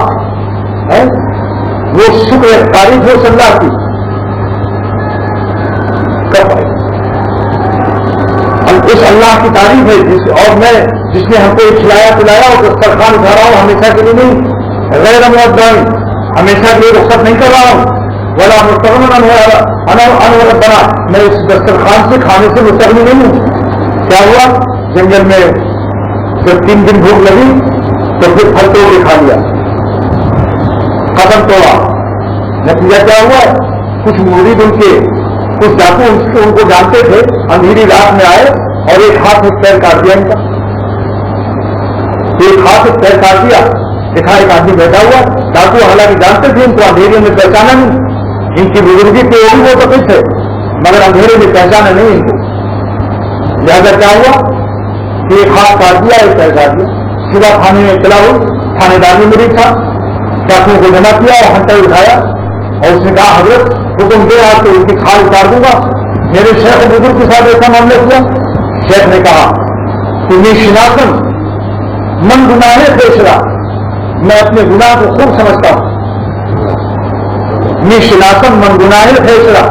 وہ شکر ہے، تعریف ہو اللہ کی۔ اس اللہ کی تعریف ہے اور میں جس نے ہم کو کھلایا پلایا اور دسترخوان اٹھا رہا ہوں، ہمیشہ کے لیے نہیں، غیر معدن، ہمیشہ کے لیے رخصت نہیں کر رہا ہوں، ولا مستغنی بنا، میں اس دسترخوان سے کھانے سے مستغنی نہیں ہوں۔ کیا ہوا؟ جنگل میں جب 3 دن بھوک لگی تو پھر پھل توڑ کے کھا لیا، قدم توڑا۔ نتیجہ کیا ہوا؟ کچھ مرید ان کے کچھ ڈاکو ان کو جانتے تھے، اندھیری رات میں آئے اور ایک ہاتھ میں پیر کاٹ دیا ان کا، ایک ہاتھ میں پیر کاٹ دیا۔ دیکھا ایک آدمی بیٹھا ہوا، ڈاکو حالانکہ جانتے تھے ان کو، اندھیرے میں پہچانا نہیں، ان کی بزرگی پہ وہ بھی وہ تو کچھ ہے مگر اندھیرے میں پہچانا نہیں ان کو۔ لہٰذا کیا ہوا کہ ایک ہاتھ کاٹ دیا، ایک پیر کاٹ دیا۔ صبح تھانے میں چلا ہوں، تھانے دار میں مریض تھا، ڈاکوؤں کو جمع کیا اور ہنٹر اٹھایا اور اس نے کہا حضرت حکم دے آپ کو ان کی کھال اتار دوں گا۔ میرے شیخ بزرگ کے ساتھ ایسا معاملہ کیا؟ شیخ نے کہا کہ میں شناسن من گناہ فیصلہ، میں اپنے گناہ کو خوب سمجھتا ہوں، میں شناسن من گناہ فیصلہ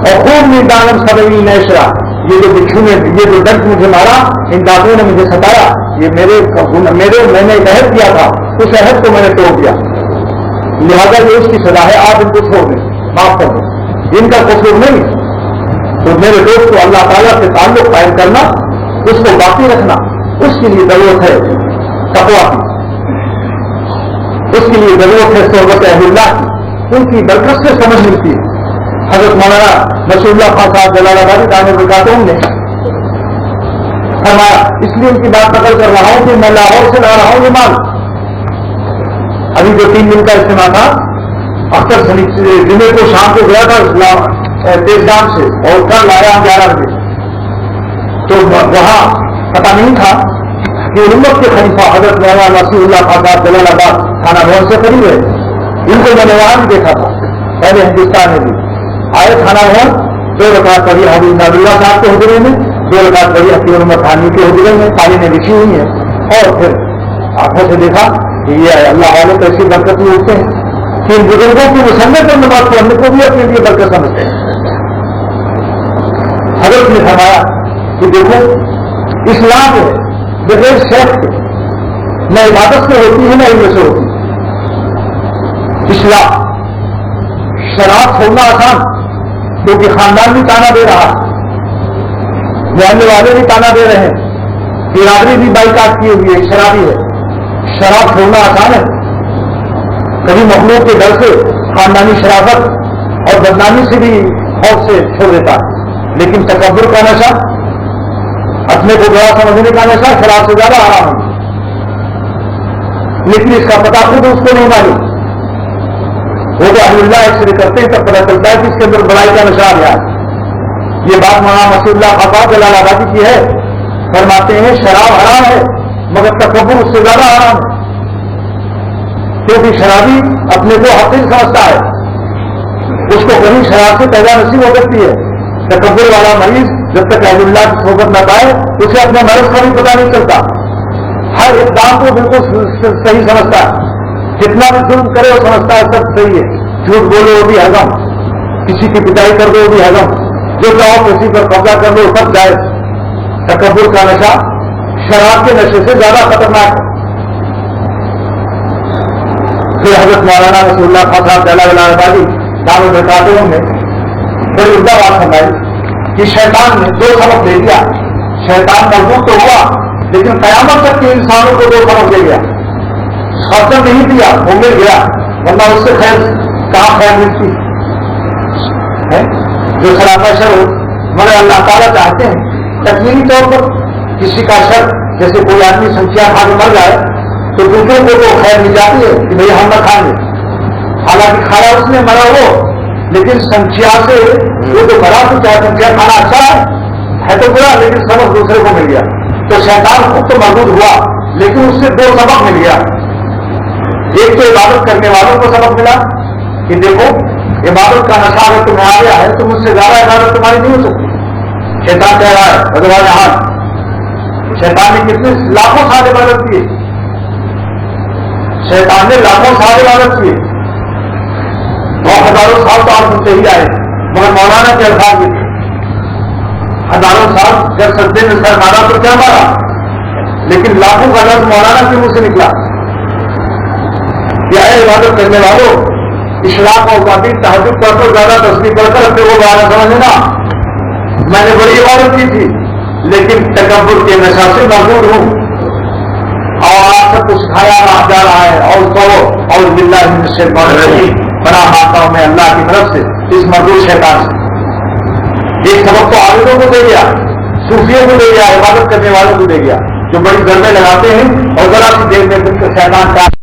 اور خوب میں دانم سبھی نیشرا۔ یہ جو بچھو نے یہ جو درد مجھے مارا، ان دانتوں نے مجھے ستایا، یہ میں نے عہد کیا تھا، اس عہد کو میں نے توڑ دیا، لہٰذا یہ اس کی سزا ہے، آپ ان کو چھوڑ دیں، معاف کر دیں، ان کا قصور نہیں۔ تو میرے دوست کو اللہ تعالیٰ سے تعلق قائم کرنا، اس کو باقی رکھنا، اس کے لیے ضرورت ہے تقویٰ کی، اس کے لیے ضرورت ہے صحبت اہل اللہ کی، ان کی برکت سے سمجھ ملتی ہے۔ حضرت مولانا نصر اللہ خان صاحب جلال آبادی دامت برکاتہم نے فرمایا. اس لیے ان کی بات نقل کر رہا ہوں کہ میں لاہور سے لا رہا ہوں یہ مال. ابھی جو 3 دن کا اجتماع تھا اختر جمعے کو شام کو گیا تھا تیزگام سے اور کل لایا 11 بجے. تو وہاں پتہ نہیں تھا کہ امت کے خلیفہ حضرت مولانا نصیر اللہ خان صاحب جلال آباد تھانہ بھون سے قریب ہے. ان کو میں نے وہاں بھی دیکھا تھا پہلے ہندوستان میں بھی. آئے تھانہ بھون 2 رکعت پڑھی حبیب نادلہ صاحب کے حجرے میں, 2 رکعت پڑھی حکیم محمد خانی کے حجرے میں, قالینیں بچھی ہوئی ہیں, اور پھر آنکھوں سے دیکھا کہ یہ اللہ والے کیسی برکت میں اٹھتے ہیں کہ ان بزرگوں کی مسلط پر نماز پڑھنے کو بھی اپنے لیے برکت سمجھتے ہیں. حضرت نے فرمایا کہ دیکھو اسلام ہے بغیر شیخ کے نہ عبادت سے ہوتی ہے نہ علم سے ہوتی ہے. اسلام شراب چھوڑنا آسان کیونکہ خاندان بھی تانا دے رہا ہے, جاننے والے بھی تانا دے رہے ہیں, برادری بھی بائیکاٹ کی ہوئی ہے, شرابی ہے. شراب چھوڑنا آسان ہے. کبھی مخلوق کے ڈر سے خاندانی شرافت اور بدنامی سے بھی خوف سے چھوڑ دیتا ہے. لیکن تکبر کا نشہ, اپنے کو بڑا سمجھنے کا نشہ شراب سے زیادہ آرام ہے. لیکن اس کا پتہ خود اس کو نہیں معلوم. وہ تو اہل اللہ ایکسرے کرتے ہیں تب پتہ چلتا ہے کہ اس کے اندر بڑائی کا نشہ آ گیا ہے. یہ بات مولانا نصیر اللہ خان جلال آبادی کی ہے. فرماتے ہیں شراب حرام ہے مگر تکبر اس سے زیادہ حرام ہے. کیونکہ شرابی اپنے کو حقیق سمجھتا ہے, اس کو کہیں شراب سے پیدا نصیب ہو سکتی ہے. تکبر والا مریض جب تک اہل اللہ کی صحبت نہ پائے اسے اپنے مرض کا بھی پتہ نہیں چلتا. ہر اقدام کو بالکل صحیح سمجھتا ہے. جتنا بھی ظلم کرے وہ سمجھتا ہے سب صحیح ہے. جھوٹ بولو وہ بھی حرام, کسی کی پٹائی کر دو وہ بھی حرام, جو چاہو کسی پر قبضہ کر دو سب جائز. تکبر کا نشہ شراب کے نشے سے زیادہ خطرناک ہے. پھر حضرت مولانا رسول اللہ خان صاحب جلال آبادی دعوت بتاتے ہوں گے بڑی عمدہ بات فرمائی کہ شیطان نے 2 سبق دے دیا. شیطان مضبوط تو ہوا لیکن قیامت تک کے انسانوں کو 2 سبق دے دیا. خرچہ نہیں دیا وہ مل گیا, ورنہ اس سے خیر کہاں خیر ملتی ہے. جو خرابہ شر ہو مگر اللہ تعالیٰ چاہتے ہیں تکمیلی طور پر کسی کا شر, جیسے کوئی آدمی سنچیا کھا کے مر جائے تو دوسروں کو تو خیر مل جاتی ہے کہ بھئی ہم نہ کھائیں گے. حالانکہ کھایا اس نے مرا وہ, لیکن سنچیا سے وہ تو مرا تو چاہے سنچیا کھانا اچھا ہے تو برا, لیکن سبق دوسرے کو مل گیا. تو شیطان خود تو محدود ہوا لیکن اس سے 2 سبق مل گیا. ایک تو عبادت کرنے والوں کو سبق ملا کہ دیکھو عبادت کا نشہ اگر تمہیں آ گیا ہے تو مجھ سے زیادہ عبادت تمہاری نہیں ہو سکتی. شیطان کہہ رہا ہے بدوان حال, شیطان نے کتنے لاکھوں سال عبادت کیے, شیطان نے لاکھوں سال عبادت کیے, 9,000 سال تو آپ سنتے ہی آئے, مگر مولانا کے الفاظ بھی تھے 1000 سال. جب سجدے میں سر مارا تو کیا مارا, لیکن لاکھوں کا لفظ مولانا کے منہ سے نکلا. کیا ہے عبادت کرنے والوں, اشراق اور تعبیر تہجد پڑھ کر زیادہ تصویر پڑھ کر اپنے کو بارہ سمجھنا. میں نے بڑی عبادت کی تھی لیکن تکبر کے نشہ سے محدود ہوں اور آپ سب کو سکھایا جا رہا ہے. اور کرو اور باللہ من الشیطان الرجیم, بنا مانتا ہوں میں اللہ کی طرف سے اس مردود شیطان سے. ایک سبق تو عابدوں کو دے گیا, صوفیوں کو دے گیا, عبادت کرنے والوں کو دے گیا جو بڑی گرمیں لگاتے ہیں اور ذرا سی دیر میں شیطان کا